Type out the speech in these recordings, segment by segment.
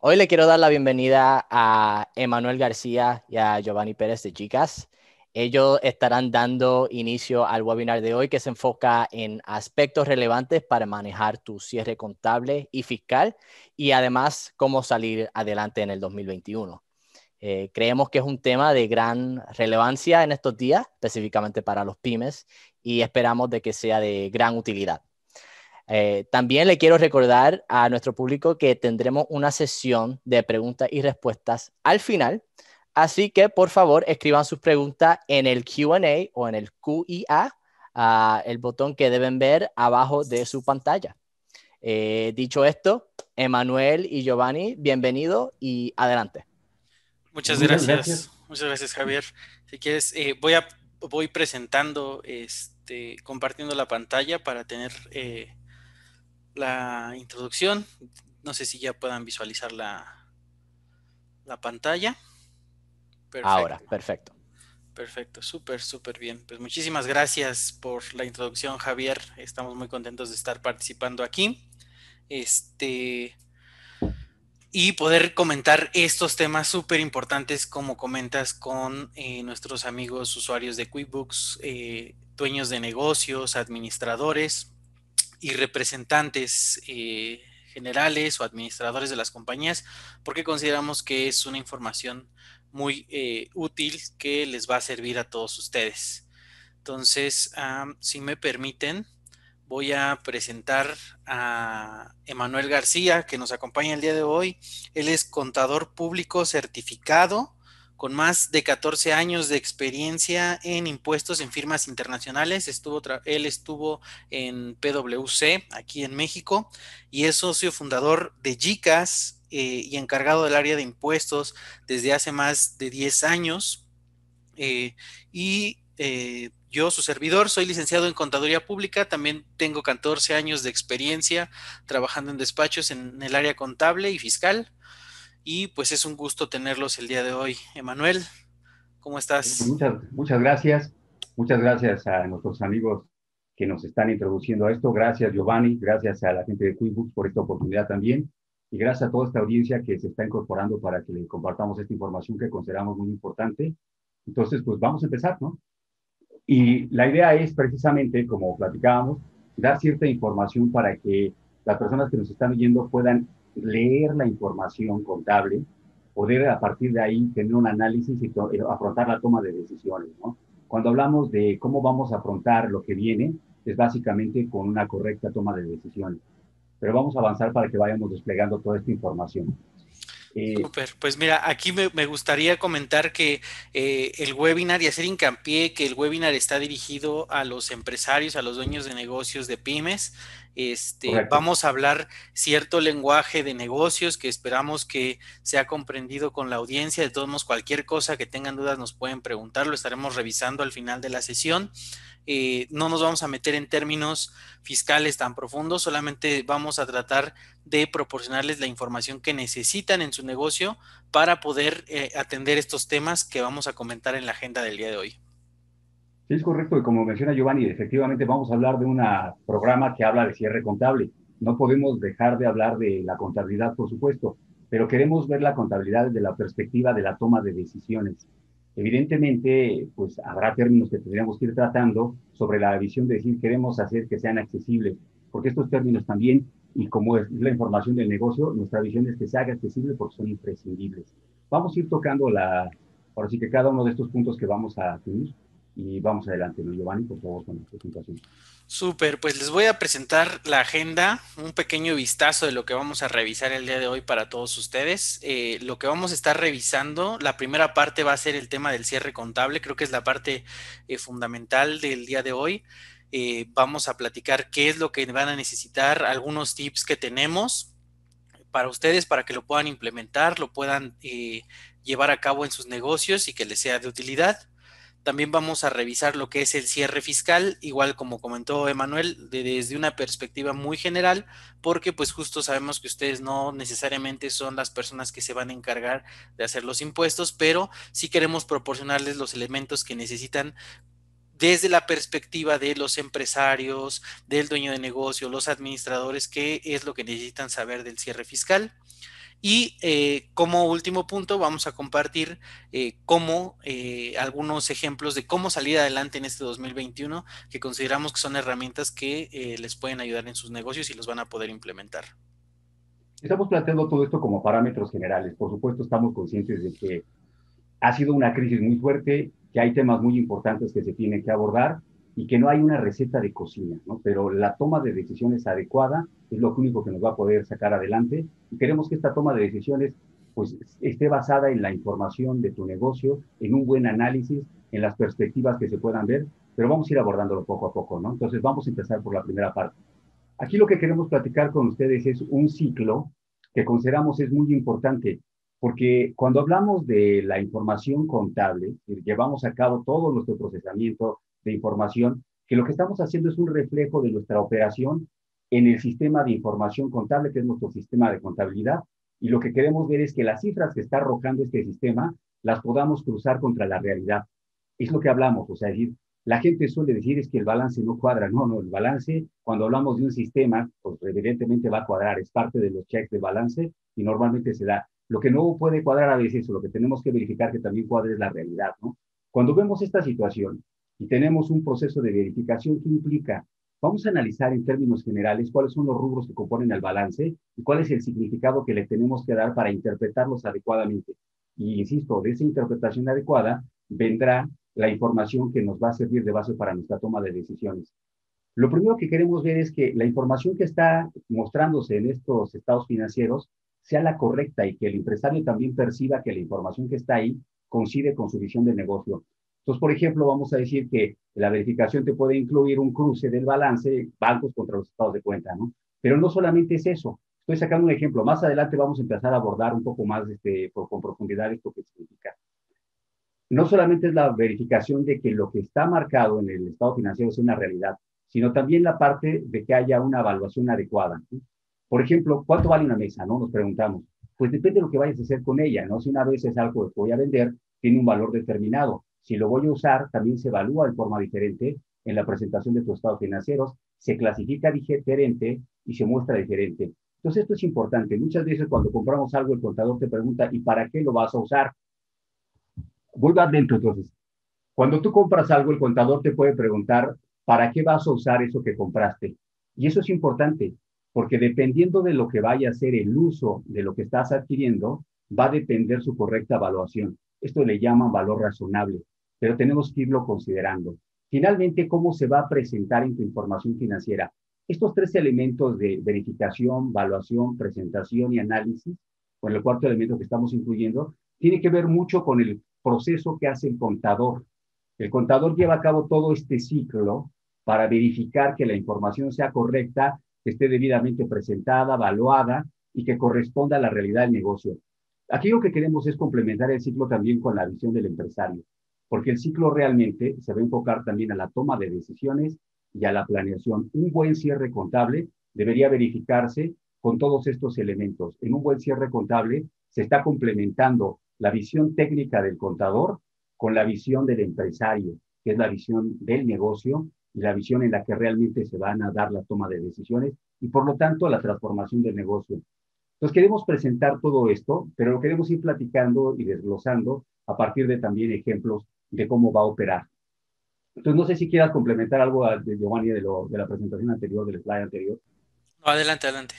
Hoy le quiero dar la bienvenida a Emanuel García y a Giovanni Pérez de Chicas. Ellos estarán dando inicio al webinar de hoy que se enfoca en aspectos relevantes para manejar tu cierre contable y fiscal y además cómo salir adelante en el 2021. Creemos que es un tema de gran relevancia en estos días, específicamente para los pymes, y esperamos de que sea de gran utilidad. También le quiero recordar a nuestro público que tendremos una sesión de preguntas y respuestas al final, así que por favor escriban sus preguntas en el Q&A o en el QIA, el botón que deben ver abajo de su pantalla. Dicho esto, Emanuel y Giovanni, bienvenidos y adelante. Muchas gracias. Gracias. Muchas gracias, Javier. Si quieres, voy presentando, compartiendo la pantalla para tener la introducción. No sé si ya puedan visualizar la pantalla. Ahora, Perfecto, perfecto. perfecto, súper bien. Pues muchísimas gracias por la introducción, Javier. Estamos muy contentos de estar participando aquí. Este, y poder comentar estos temas súper importantes, como comentas, con nuestros amigos usuarios de QuickBooks, dueños de negocios, administradores y representantes generales o administradores de las compañías, porque consideramos que es una información muy útil que les va a servir a todos ustedes. Entonces, si me permiten, voy a presentar a Emanuel García, que nos acompaña el día de hoy. Él es contador público certificado con más de 14 años de experiencia en impuestos en firmas internacionales. Él estuvo en PwC aquí en México y es socio fundador de GICAS y encargado del área de impuestos desde hace más de 10 años. Yo, su servidor, soy licenciado en Contaduría Pública, también tengo 14 años de experiencia trabajando en despachos en el área contable y fiscal, y pues es un gusto tenerlos el día de hoy. Emanuel, ¿cómo Pues estás? muchas gracias. Muchas gracias a nuestros amigos que nos están introduciendo a esto. Gracias, Giovanni. Gracias a la gente de QuickBooks por esta oportunidad también. Y gracias a toda esta audiencia que se está incorporando para que le compartamos esta información que consideramos muy importante. Entonces, pues vamos a empezar, ¿no? Y la idea es precisamente, como platicábamos, dar cierta información para que las personas que nos están oyendo puedan leer la información contable, poder a partir de ahí tener un análisis y afrontar la toma de decisiones, ¿no? Cuando hablamos de cómo vamos a afrontar lo que viene, es básicamente con una correcta toma de decisiones. Pero vamos a avanzar para que vayamos desplegando toda esta información. Eh, Súper, pues mira, aquí me gustaría comentar que el webinar y hacer hincapié que el webinar está dirigido a los empresarios, a los dueños de negocios de pymes. Correcto. Vamos a hablar cierto lenguaje de negocios que esperamos que sea comprendido con la audiencia. De todos modos, cualquier cosa que tengan dudas nos pueden preguntar, lo estaremos revisando al final de la sesión. No nos vamos a meter en términos fiscales tan profundos, solamente vamos a tratar de proporcionarles la información que necesitan en su negocio para poder atender estos temas que vamos a comentar en la agenda del día de hoy. Sí, es correcto, y como menciona Giovanni, efectivamente vamos a hablar de un programa que habla de cierre contable. No podemos dejar de hablar de la contabilidad, por supuesto, pero queremos ver la contabilidad desde la perspectiva de la toma de decisiones. Evidentemente, pues habrá términos que tendríamos que ir tratando sobre la visión de decir queremos hacer que sean accesibles, porque estos términos también, y como es la información del negocio, nuestra visión es que se haga accesible porque son imprescindibles. Vamos a ir tocando ahora sí que cada uno de estos puntos que vamos a tener y vamos adelante, ¿no, Giovanni? Por favor, con la presentación. Súper, pues les voy a presentar la agenda, un pequeño vistazo de lo que vamos a revisar el día de hoy para todos ustedes. Lo que vamos a estar revisando, la primera parte va a ser el tema del cierre contable, creo que es la parte fundamental del día de hoy. Vamos a platicar qué es lo que van a necesitar, algunos tips que tenemos para ustedes para que lo puedan implementar, lo puedan llevar a cabo en sus negocios y que les sea de utilidad. También vamos a revisar lo que es el cierre fiscal, igual como comentó Emanuel, desde una perspectiva muy general, porque pues justo sabemos que ustedes no necesariamente son las personas que se van a encargar de hacer los impuestos, pero sí queremos proporcionarles los elementos que necesitan desde la perspectiva de los empresarios, del dueño de negocio, los administradores, qué es lo que necesitan saber del cierre fiscal. Y como último punto vamos a compartir algunos ejemplos de cómo salir adelante en este 2021, que consideramos que son herramientas que les pueden ayudar en sus negocios y los van a poder implementar. Estamos planteando todo esto como parámetros generales. Por supuesto, estamos conscientes de que ha sido una crisis muy fuerte, que hay temas muy importantes que se tienen que abordar y que no hay una receta de cocina, ¿no? Pero la toma de decisiones adecuada es lo único que nos va a poder sacar adelante y queremos que esta toma de decisiones pues esté basada en la información de tu negocio, en un buen análisis, en las perspectivas que se puedan ver, pero vamos a ir abordándolo poco a poco, ¿no? Entonces vamos a empezar por la primera parte. Aquí lo que queremos platicar con ustedes es un ciclo que consideramos es muy importante, porque cuando hablamos de la información contable, llevamos a cabo todo nuestro procesamiento de información, que lo que estamos haciendo es un reflejo de nuestra operación en el sistema de información contable, que es nuestro sistema de contabilidad, y lo que queremos ver es que las cifras que está arrojando este sistema las podamos cruzar contra la realidad. Es lo que hablamos, o sea, es decir, la gente suele decir es que el balance no cuadra. No, no, el balance, cuando hablamos de un sistema, pues evidentemente va a cuadrar, es parte de los checks de balance y normalmente se da. Lo que no puede cuadrar a veces, o lo que tenemos que verificar que también cuadre es la realidad, ¿no? Cuando vemos esta situación y tenemos un proceso de verificación que implica, vamos a analizar en términos generales cuáles son los rubros que componen el balance y cuál es el significado que le tenemos que dar para interpretarlos adecuadamente. Y insisto, de esa interpretación adecuada vendrá la información que nos va a servir de base para nuestra toma de decisiones. Lo primero que queremos ver es que la información que está mostrándose en estos estados financieros sea la correcta y que el empresario también perciba que la información que está ahí coincide con su visión de negocio. Entonces, por ejemplo, vamos a decir que la verificación te puede incluir un cruce del balance, bancos contra los estados de cuenta, ¿no? Pero no solamente es eso. Estoy sacando un ejemplo. Más adelante vamos a empezar a abordar un poco más con profundidad esto que significa. No solamente es la verificación de que lo que está marcado en el estado financiero es una realidad, sino también la parte de que haya una evaluación adecuada. Por ejemplo, ¿cuánto vale una mesa? ¿No? Nos preguntamos. Pues depende de lo que vayas a hacer con ella, ¿no? Si una vez es algo que voy a vender, tiene un valor determinado. Si lo voy a usar, también se evalúa de forma diferente en la presentación de tus estados financieros, se clasifica diferente y se muestra diferente. Entonces, esto es importante. Muchas veces cuando compramos algo, el contador te pregunta, ¿y para qué lo vas a usar? Vuelvo adentro, entonces. Cuando tú compras algo, el contador te puede preguntar, ¿para qué vas a usar eso que compraste? Y eso es importante, porque dependiendo de lo que vaya a ser el uso de lo que estás adquiriendo, va a depender su correcta evaluación. Esto le llaman valor razonable, pero tenemos que irlo considerando. Finalmente, ¿cómo se va a presentar en tu información financiera? Estos tres elementos de verificación, evaluación, presentación y análisis, con el cuarto elemento que estamos incluyendo, tiene que ver mucho con el proceso que hace el contador. El contador lleva a cabo todo este ciclo para verificar que la información sea correcta, que esté debidamente presentada, evaluada y que corresponda a la realidad del negocio. Aquí lo que queremos es complementar el ciclo también con la visión del empresario, porque el ciclo realmente se va a enfocar también a la toma de decisiones y a la planeación. Un buen cierre contable debería verificarse con todos estos elementos. En un buen cierre contable se está complementando la visión técnica del contador con la visión del empresario, que es la visión del negocio y la visión en la que realmente se van a dar la toma de decisiones y por lo tanto la transformación del negocio. Entonces queremos presentar todo esto, pero lo queremos ir platicando y desglosando a partir de también ejemplos de cómo va a operar. Entonces no sé si quieras complementar algo de Giovanni de la presentación anterior, del slide anterior. No, adelante, adelante.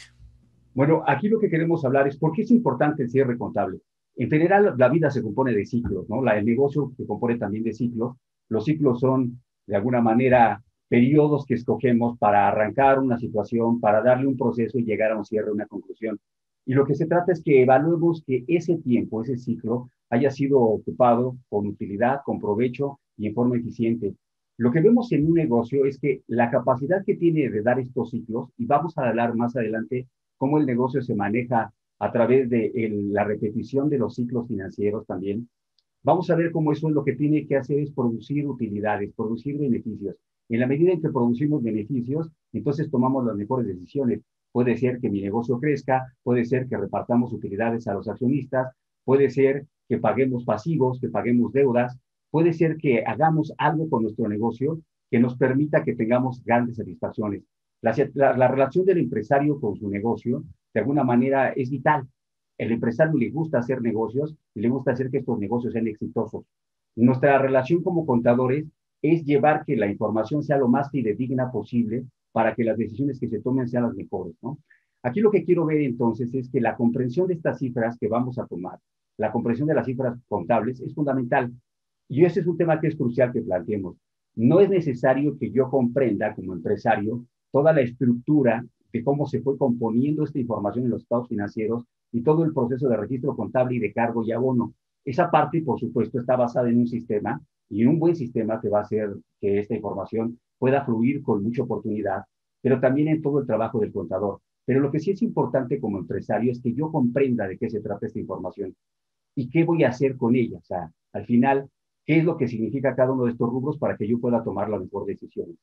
Bueno, aquí lo que queremos hablar es por qué es importante el cierre contable. En general, la vida se compone de ciclos, ¿no? El negocio se compone también de ciclos. Los ciclos son, de alguna manera, periodos que escogemos para arrancar una situación, para darle un proceso y llegar a un cierre, una conclusión. Y lo que se trata es que evaluemos que ese tiempo, ese ciclo, haya sido ocupado con utilidad, con provecho y en forma eficiente. Lo que vemos en un negocio es que la capacidad que tiene de dar estos ciclos, y vamos a hablar más adelante cómo el negocio se maneja a través de la repetición de los ciclos financieros también, vamos a ver cómo eso lo que tiene que hacer es producir utilidades, producir beneficios. En la medida en que producimos beneficios, entonces tomamos las mejores decisiones. Puede ser que mi negocio crezca, puede ser que repartamos utilidades a los accionistas, puede ser que paguemos pasivos, que paguemos deudas, puede ser que hagamos algo con nuestro negocio que nos permita que tengamos grandes satisfacciones. La relación del empresario con su negocio, de alguna manera, es vital. El empresario le gusta hacer negocios y le gusta hacer que estos negocios sean exitosos. Nuestra relación como contadores es llevar que la información sea lo más fidedigna posible para que las decisiones que se tomen sean las mejores, ¿no? Aquí lo que quiero ver entonces es que la comprensión de estas cifras que vamos a tomar, la comprensión de las cifras contables es fundamental. Y ese es un tema que es crucial que planteemos. No es necesario que yo comprenda como empresario toda la estructura de cómo se fue componiendo esta información en los estados financieros y todo el proceso de registro contable y de cargo y abono. Esa parte, por supuesto, está basada en un sistema y en un buen sistema que va a hacer que esta información pueda fluir con mucha oportunidad, pero también en todo el trabajo del contador. Pero lo que sí es importante como empresario es que yo comprenda de qué se trata esta información y qué voy a hacer con ella. O sea, al final, qué es lo que significa cada uno de estos rubros para que yo pueda tomar la mejor decisión.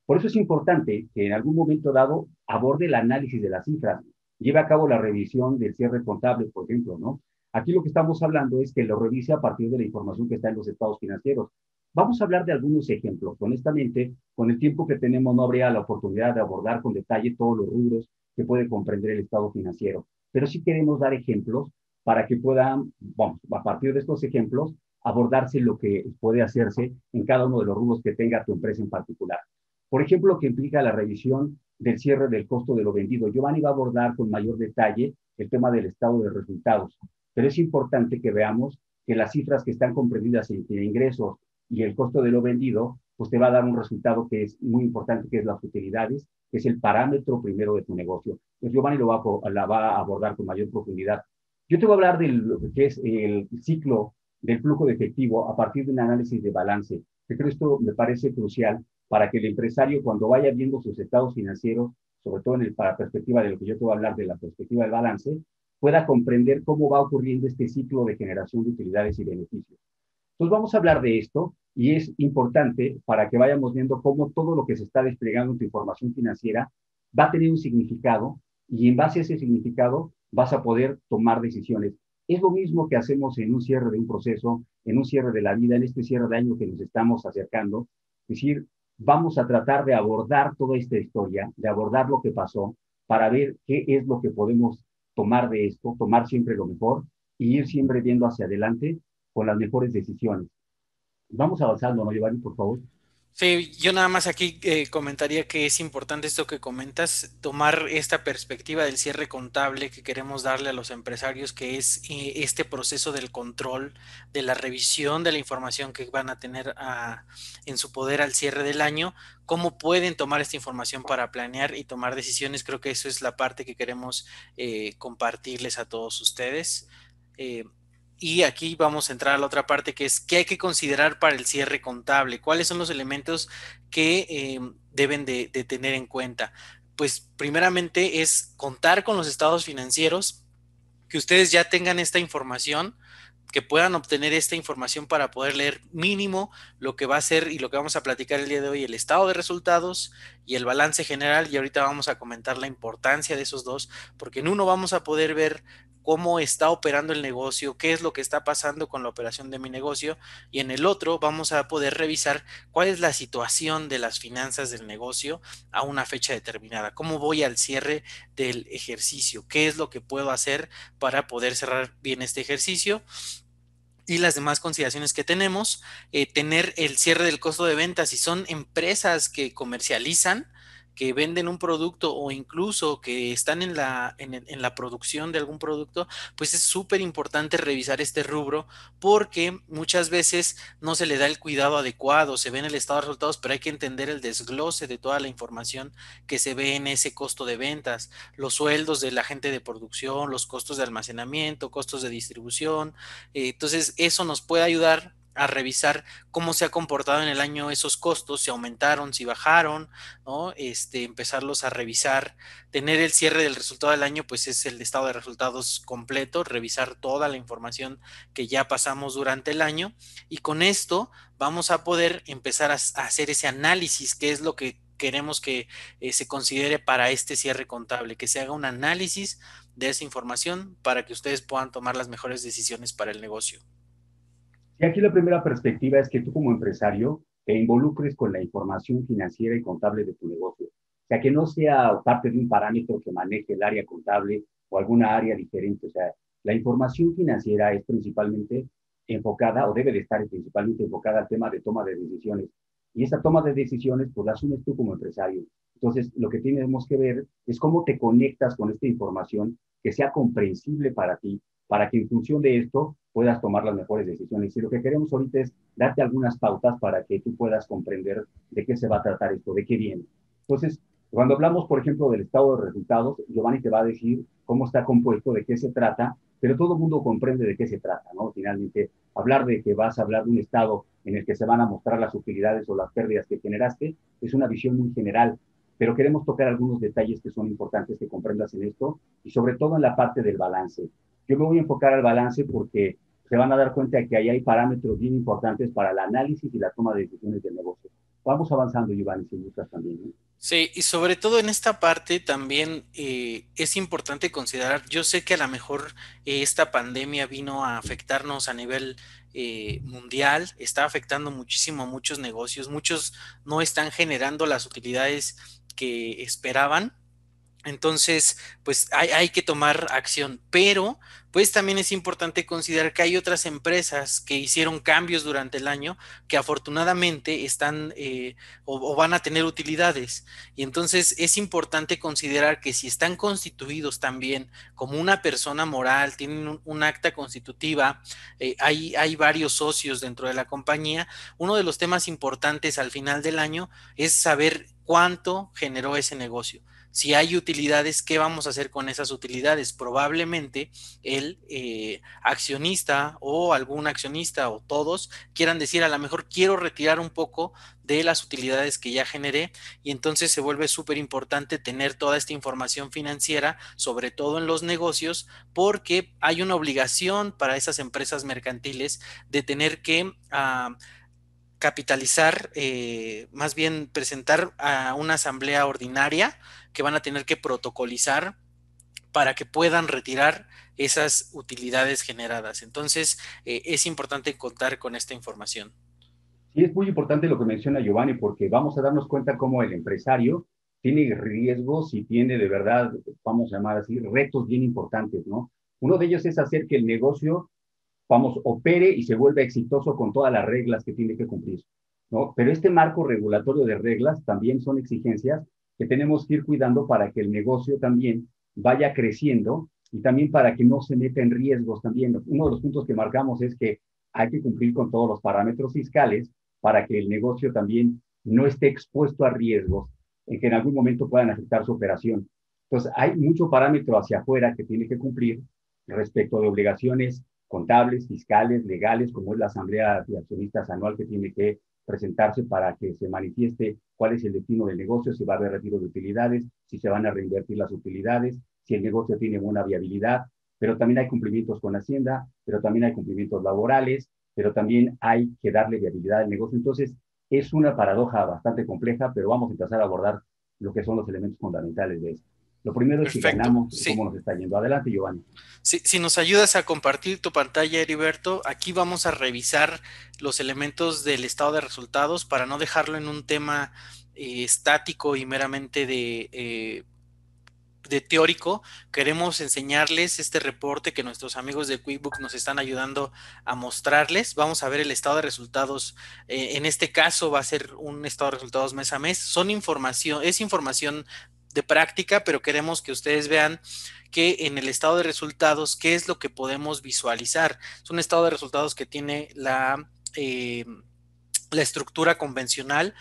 Por eso es importante que en algún momento dado aborde el análisis de las cifras, lleve a cabo la revisión del cierre contable, por ejemplo, ¿no? Aquí lo que estamos hablando es que lo revise a partir de la información que está en los estados financieros. Vamos a hablar de algunos ejemplos. Honestamente, con el tiempo que tenemos no habría la oportunidad de abordar con detalle todos los rubros que puede comprender el estado financiero, pero sí queremos dar ejemplos para que puedan, bueno, a partir de estos ejemplos, abordarse lo que puede hacerse en cada uno de los rubros que tenga tu empresa en particular. Por ejemplo, lo que implica la revisión del cierre del costo de lo vendido. Giovanni va a abordar con mayor detalle el tema del estado de resultados, pero es importante que veamos que las cifras que están comprendidas en ingresos y el costo de lo vendido, pues te va a dar un resultado que es muy importante, que es las utilidades, que es el parámetro primero de tu negocio. Pues Giovanni la va a abordar con mayor profundidad. Yo te voy a hablar de lo que es el ciclo del flujo de efectivo a partir de un análisis de balance, que creo esto me parece crucial para que el empresario, cuando vaya viendo sus estados financieros, sobre todo para la perspectiva de lo que yo te voy a hablar de la perspectiva del balance, pueda comprender cómo va ocurriendo este ciclo de generación de utilidades y beneficios. Entonces vamos a hablar de esto y es importante para que vayamos viendo cómo todo lo que se está desplegando en tu información financiera va a tener un significado y en base a ese significado vas a poder tomar decisiones. Es lo mismo que hacemos en un cierre de un proceso, en un cierre de la vida, en este cierre de año que nos estamos acercando. Es decir, vamos a tratar de abordar toda esta historia, de abordar lo que pasó, para ver qué es lo que podemos tomar de esto, tomar siempre lo mejor y ir siempre viendo hacia adelante con las mejores decisiones. Vamos avanzando, ¿no, Giovanni, por favor? Sí, yo nada más aquí comentaría que es importante esto que comentas, tomar esta perspectiva del cierre contable que queremos darle a los empresarios, que es este proceso del control, de la revisión de la información que van a tener en su poder al cierre del año, cómo pueden tomar esta información para planear y tomar decisiones. Creo que eso es la parte que queremos compartirles a todos ustedes. Y aquí vamos a entrar a la otra parte, que es qué hay que considerar para el cierre contable, cuáles son los elementos que deben de tener en cuenta. Pues primeramente es contar con los estados financieros, que ustedes ya tengan esta información, que puedan obtener esta información para poder leer mínimo lo que va a ser y lo que vamos a platicar el día de hoy, el estado de resultados y el balance general. Y ahorita vamos a comentar la importancia de esos dos, porque en uno vamos a poder ver cómo está operando el negocio, qué es lo que está pasando con la operación de mi negocio, y en el otro vamos a poder revisar cuál es la situación de las finanzas del negocio a una fecha determinada, cómo voy al cierre del ejercicio, qué es lo que puedo hacer para poder cerrar bien este ejercicio. Y las demás consideraciones que tenemos, tener el cierre del costo de venta. Si son empresas que comercializan, que venden un producto o incluso que están en la producción de algún producto, pues es súper importante revisar este rubro, porque muchas veces no se le da el cuidado adecuado, se ve en el estado de resultados, pero hay que entender el desglose de toda la información que se ve en ese costo de ventas, los sueldos de la gente de producción, los costos de almacenamiento, costos de distribución. Entonces, eso nos puede ayudar a revisar cómo se ha comportado en el año esos costos, si aumentaron, si bajaron, ¿no? Empezarlos a revisar, tener el cierre del resultado del año, pues es el estado de resultados completo, revisar toda la información que ya pasamos durante el año, y con esto vamos a poder empezar a hacer ese análisis, que es lo que queremos que se considere para este cierre contable, que se haga un análisis de esa información para que ustedes puedan tomar las mejores decisiones para el negocio. Y aquí la primera perspectiva es que tú como empresario te involucres con la información financiera y contable de tu negocio. O sea, que no sea parte de un parámetro que maneje el área contable o alguna área diferente. O sea, La información financiera es principalmente enfocada o debe de estar principalmente enfocada al tema de toma de decisiones. Y esa toma de decisiones, pues la asumes tú como empresario. Entonces, lo que tenemos que ver es cómo te conectas con esta información que sea comprensible para ti, para que en función de esto puedas tomar las mejores decisiones. Y lo que queremos ahorita es darte algunas pautas para que tú puedas comprender de qué se va a tratar esto, de qué viene. Entonces, cuando hablamos, por ejemplo, del estado de resultados, Giovanni te va a decir cómo está compuesto, de qué se trata, pero todo el mundo comprende de qué se trata, ¿no? Finalmente, hablar de que vas a hablar de un estado en el que se van a mostrar las utilidades o las pérdidas que generaste es una visión muy general, pero queremos tocar algunos detalles que son importantes que comprendas en esto y sobre todo en la parte del balance. Yo me voy a enfocar al balance porque se van a dar cuenta de que ahí hay parámetros bien importantes para el análisis y la toma de decisiones del negocio. Vamos avanzando, Giovanni, si gustas también, ¿no? Sí, y sobre todo en esta parte también es importante considerar, yo sé que a lo mejor esta pandemia vino a afectarnos a nivel mundial, está afectando muchísimo a muchos negocios, muchos no están generando las utilidades que esperaban. Entonces, pues hay que tomar acción, pero pues también es importante considerar que hay otras empresas que hicieron cambios durante el año que afortunadamente están o van a tener utilidades. Y entonces es importante considerar que si están constituidos también como una persona moral, tienen un acta constitutiva, hay varios socios dentro de la compañía, uno de los temas importantes al final del año es saber cuánto generó ese negocio. Si hay utilidades, ¿qué vamos a hacer con esas utilidades? Probablemente el accionista o algún accionista o todos quieran decir, a lo mejor quiero retirar un poco de las utilidades que ya generé, y entonces se vuelve súper importante tener toda esta información financiera, sobre todo en los negocios, porque hay una obligación para esas empresas mercantiles de tener que capitalizar, más bien presentar a una asamblea ordinaria que van a tener que protocolizar para que puedan retirar esas utilidades generadas. Entonces, es importante contar con esta información. Sí, es muy importante lo que menciona Giovanni, porque vamos a darnos cuenta cómo el empresario tiene riesgos y tiene de verdad, vamos a llamar así, retos bien importantes, ¿no? Uno de ellos es hacer que el negocio, vamos, opere y se vuelva exitoso con todas las reglas que tiene que cumplir, ¿no? Pero este marco regulatorio de reglas también son exigencias que tenemos que ir cuidando para que el negocio también vaya creciendo y también para que no se meta en riesgos también. Uno de los puntos que marcamos es que hay que cumplir con todos los parámetros fiscales para que el negocio también no esté expuesto a riesgos en que en algún momento puedan afectar su operación. Entonces, hay mucho parámetro hacia afuera que tiene que cumplir respecto de obligaciones contables, fiscales, legales, como es la asamblea de accionistas anual que tiene que presentarse para que se manifieste cuál es el destino del negocio, si va a haber retiro de utilidades, si se van a reinvertir las utilidades, si el negocio tiene buena viabilidad, pero también hay cumplimientos con Hacienda, pero también hay cumplimientos laborales, pero también hay que darle viabilidad al negocio. Entonces, es una paradoja bastante compleja, pero vamos a empezar a abordar lo que son los elementos fundamentales de esto. Lo primero es si Perfecto, ganamos, sí. cómo nos está yendo. Adelante, Giovanni. Si nos ayudas a compartir tu pantalla, Heriberto, aquí vamos a revisar los elementos del estado de resultados para no dejarlo en un tema estático y meramente de teórico. Queremos enseñarles este reporte que nuestros amigos de QuickBooks nos están ayudando a mostrarles. Vamos a ver el estado de resultados. En este caso va a ser un estado de resultados mes a mes. Es información de práctica, pero queremos que ustedes vean que en el estado de resultados, ¿qué es lo que podemos visualizar? Es un estado de resultados que tiene la estructura convencional,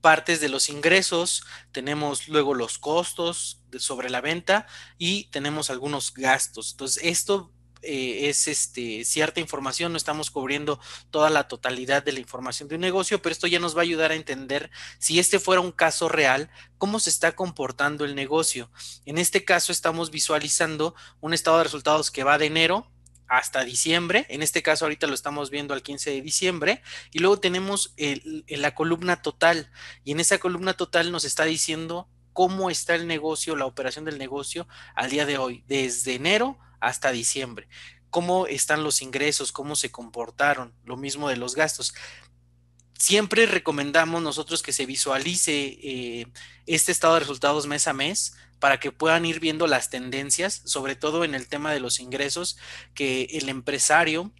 partes de los ingresos, tenemos luego los costos sobre la venta y tenemos algunos gastos. Entonces, esto es cierta información, no estamos cubriendo toda la totalidad de la información de un negocio, pero esto ya nos va a ayudar a entender si este fuera un caso real, cómo se está comportando el negocio. En este caso estamos visualizando un estado de resultados que va de enero hasta diciembre. En este caso ahorita lo estamos viendo al 15 de diciembre, y luego tenemos la columna total, y en esa columna total nos está diciendo cómo está el negocio, la operación del negocio al día de hoy, desde enero hasta diciembre, cómo están los ingresos, cómo se comportaron, lo mismo de los gastos. Siempre recomendamos nosotros que se visualice este estado de resultados mes a mes para que puedan ir viendo las tendencias, sobre todo en el tema de los ingresos, que el empresario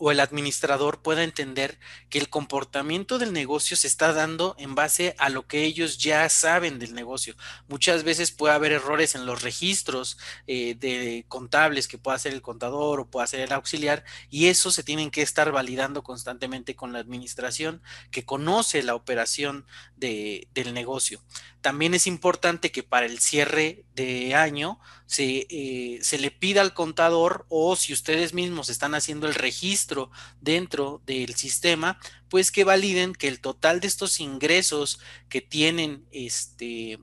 o el administrador pueda entender que el comportamiento del negocio se está dando en base a lo que ellos ya saben del negocio. Muchas veces puede haber errores en los registros de contables que pueda hacer el contador o pueda hacer el auxiliar, y eso se tienen que estar validando constantemente con la administración que conoce la operación del negocio. También es importante que para el cierre de año se le pida al contador, o si ustedes mismos están haciendo el registro dentro del sistema, pues que validen que el total de estos ingresos que tienen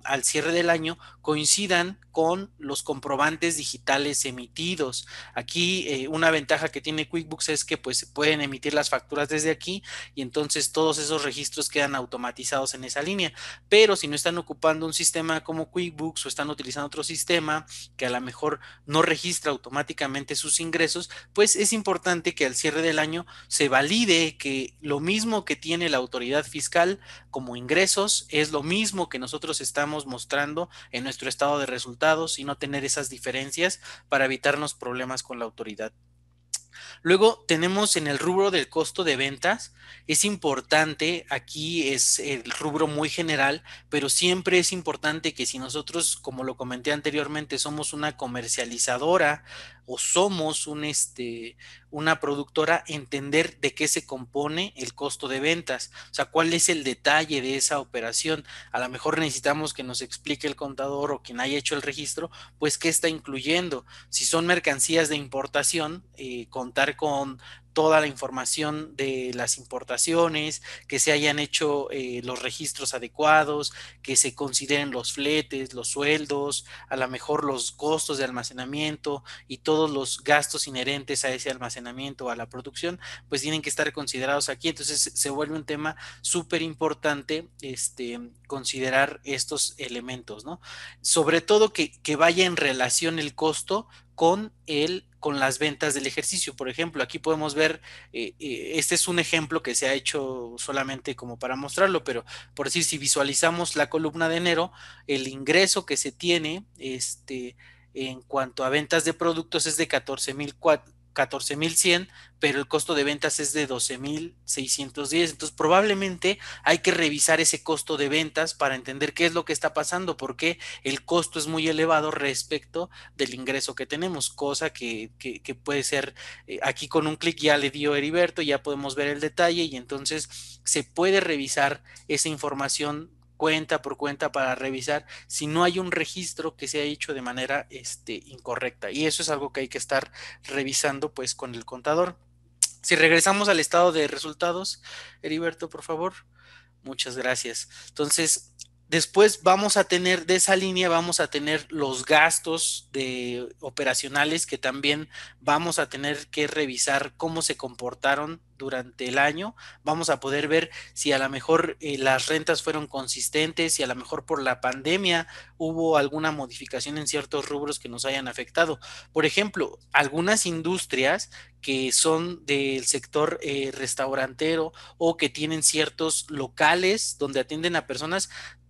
al cierre del año coincidan con los comprobantes digitales emitidos. Aquí una ventaja que tiene QuickBooks es que pues se pueden emitir las facturas desde aquí, y entonces todos esos registros quedan automatizados en esa línea. Pero si no están ocupando un sistema como QuickBooks o están utilizando otro sistema que a lo mejor no registra automáticamente sus ingresos, pues es importante que al cierre del año se valide que lo mismo que tiene la autoridad fiscal como ingresos es lo mismo que nosotros estamos mostrando en nuestro estado de resultados, y no tener esas diferencias para evitarnos problemas con la autoridad. Luego tenemos en el rubro del costo de ventas. Es importante, aquí es el rubro muy general, pero siempre es importante que si nosotros, como lo comenté anteriormente, somos una comercializadora o somos una productora, entender de qué se compone el costo de ventas, o sea, cuál es el detalle de esa operación. A lo mejor necesitamos que nos explique el contador o quien haya hecho el registro, pues qué está incluyendo. Si son mercancías de importación, contar con toda la información de las importaciones, que se hayan hecho los registros adecuados, que se consideren los fletes, los sueldos, a lo mejor los costos de almacenamiento y todos los gastos inherentes a ese almacenamiento o a la producción, pues tienen que estar considerados aquí. Entonces se vuelve un tema súper importante considerar estos elementos, ¿no? Sobre todo que vaya en relación el costo con las ventas del ejercicio. Por ejemplo, aquí podemos ver, este es un ejemplo que se ha hecho solamente como para mostrarlo, pero por decir, si visualizamos la columna de enero, el ingreso que se tiene en cuanto a ventas de productos es de 14,100, pero el costo de ventas es de 12,610. Entonces probablemente hay que revisar ese costo de ventas para entender qué es lo que está pasando, porque el costo es muy elevado respecto del ingreso que tenemos, cosa que puede ser, aquí con un clic ya le dio Heriberto, ya podemos ver el detalle, y entonces se puede revisar esa información cuenta por cuenta para revisar si no hay un registro que se ha hecho de manera incorrecta, y eso es algo que hay que estar revisando pues con el contador. Si regresamos al estado de resultados, Heriberto, por favor. Muchas gracias. Entonces, después vamos a tener de esa línea, vamos a tener los gastos operacionales, que también vamos a tener que revisar cómo se comportaron durante el año. Vamos a poder ver si a lo mejor las rentas fueron consistentes, si a lo mejor por la pandemia hubo alguna modificación en ciertos rubros que nos hayan afectado. Por ejemplo, algunas industrias que son del sector restaurantero, o que tienen ciertos locales donde atienden a personas,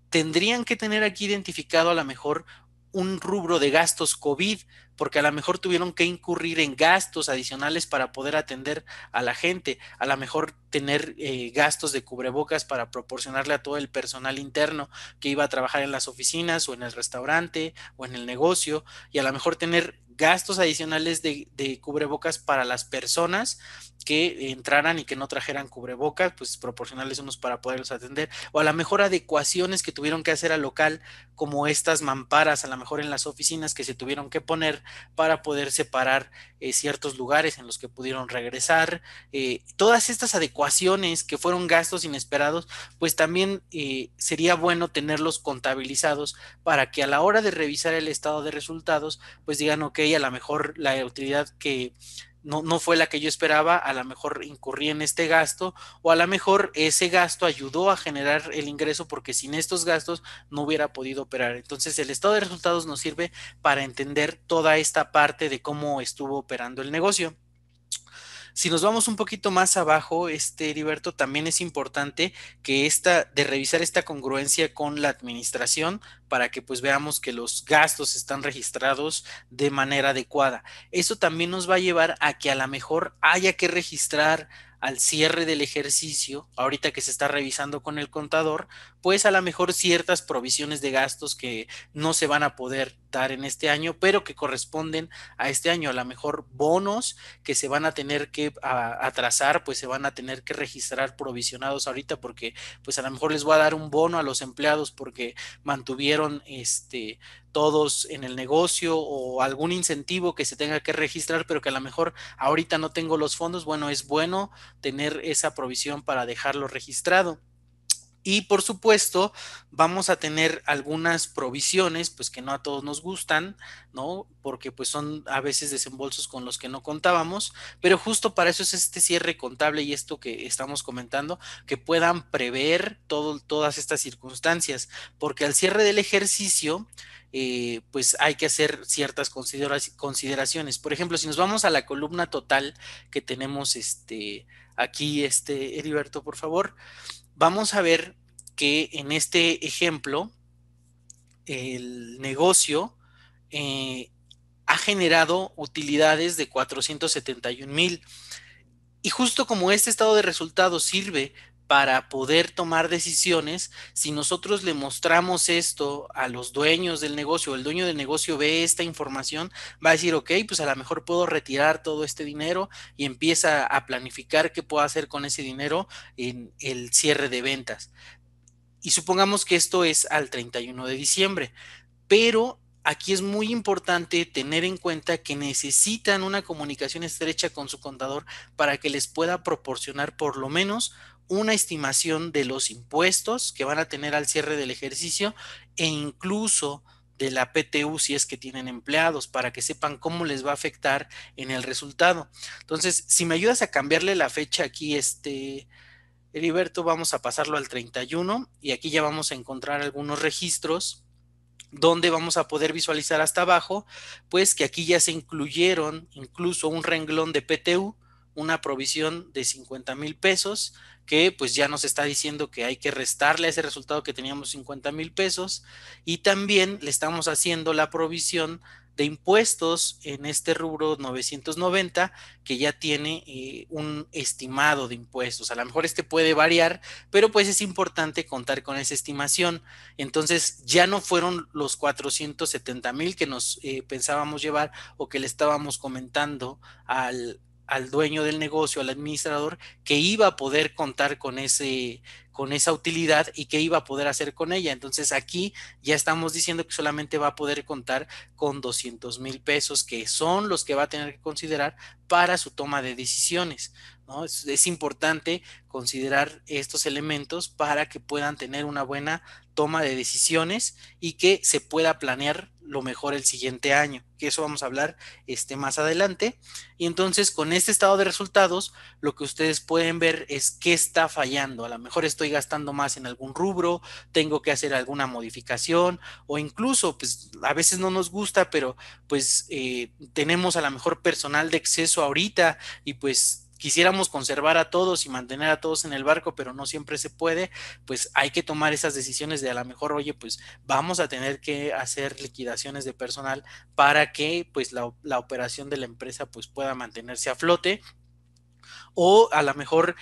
tendrían que tener aquí identificado a lo mejor un rubro de gastos COVID, porque a lo mejor tuvieron que incurrir en gastos adicionales para poder atender a la gente, a lo mejor tener gastos de cubrebocas para proporcionarle a todo el personal interno que iba a trabajar en las oficinas o en el restaurante o en el negocio, y a lo mejor tener gastos adicionales de cubrebocas para las personas que entraran y que no trajeran cubrebocas, pues proporcionarles unos para poderlos atender, o a lo mejor adecuaciones que tuvieron que hacer al local, como estas mamparas a lo mejor en las oficinas que se tuvieron que poner para poder separar ciertos lugares en los que pudieron regresar. Todas estas adecuaciones que fueron gastos inesperados, pues también sería bueno tenerlos contabilizados para que a la hora de revisar el estado de resultados, pues digan, ok, a lo mejor la utilidad que no fue la que yo esperaba, a lo mejor incurrí en este gasto, o a lo mejor ese gasto ayudó a generar el ingreso, porque sin estos gastos no hubiera podido operar. Entonces el estado de resultados nos sirve para entender toda esta parte de cómo estuvo operando el negocio. Si nos vamos un poquito más abajo, Heriberto, también es importante que de revisar esta congruencia con la administración para que pues veamos que los gastos están registrados de manera adecuada. Eso también nos va a llevar a que a lo mejor haya que registrar al cierre del ejercicio, ahorita que se está revisando con el contador, pues a lo mejor ciertas provisiones de gastos que no se van a poder dar en este año, pero que corresponden a este año, a lo mejor bonos que se van a tener que atrasar, pues se van a tener que registrar provisionados ahorita porque pues a lo mejor les voy a dar un bono a los empleados porque mantuvieron todos en el negocio o algún incentivo que se tenga que registrar, pero que a lo mejor ahorita no tengo los fondos. Bueno, es bueno tener esa provisión para dejarlo registrado. Y por supuesto, vamos a tener algunas provisiones, pues que no a todos nos gustan, ¿no? Porque pues son a veces desembolsos con los que no contábamos, pero justo para eso es este cierre contable y esto que estamos comentando, que puedan prever todas estas circunstancias, porque al cierre del ejercicio, pues hay que hacer ciertas consideraciones. Por ejemplo, si nos vamos a la columna total que tenemos aquí, Heriberto, por favor, vamos a ver que en este ejemplo el negocio ha generado utilidades de 471,000 y justo como este estado de resultados sirve para poder tomar decisiones, si nosotros le mostramos esto a los dueños del negocio, el dueño del negocio ve esta información, va a decir, ok, pues a lo mejor puedo retirar todo este dinero y empieza a planificar qué puedo hacer con ese dinero en el cierre de ventas. Y supongamos que esto es al 31 de diciembre, pero aquí es muy importante tener en cuenta que necesitan una comunicación estrecha con su contador para que les pueda proporcionar por lo menos una estimación de los impuestos que van a tener al cierre del ejercicio e incluso de la PTU si es que tienen empleados, para que sepan cómo les va a afectar en el resultado. Entonces, si me ayudas a cambiarle la fecha aquí, Heriberto, vamos a pasarlo al 31 y aquí ya vamos a encontrar algunos registros donde vamos a poder visualizar hasta abajo, pues que aquí ya se incluyeron incluso un renglón de PTU, una provisión de 50,000 pesos, que pues ya nos está diciendo que hay que restarle a ese resultado que teníamos 50,000 pesos, y también le estamos haciendo la provisión de impuestos en este rubro 990 que ya tiene un estimado de impuestos. A lo mejor puede variar, pero pues es importante contar con esa estimación. Entonces ya no fueron los 470,000 que nos pensábamos llevar o que le estábamos comentando al dueño del negocio, al administrador, que iba a poder contar con esa utilidad y que iba a poder hacer con ella. Entonces aquí ya estamos diciendo que solamente va a poder contar con 200,000 pesos, que son los que va a tener que considerar para su toma de decisiones, ¿no? Es importante considerar estos elementos para que puedan tener una buena toma de decisiones y que se pueda planear lo mejor el siguiente año, que eso vamos a hablar más adelante. Y entonces con este estado de resultados, lo que ustedes pueden ver es qué está fallando. A lo mejor estoy gastando más en algún rubro, tengo que hacer alguna modificación o incluso, pues a veces no nos gusta, pero pues tenemos a lo mejor personal de exceso ahorita y pues quisiéramos conservar a todos y mantener a todos en el barco, pero no siempre se puede. Pues hay que tomar esas decisiones de a lo mejor, oye, pues vamos a tener que hacer liquidaciones de personal para que pues la operación de la empresa pues pueda mantenerse a flote. O a lo mejor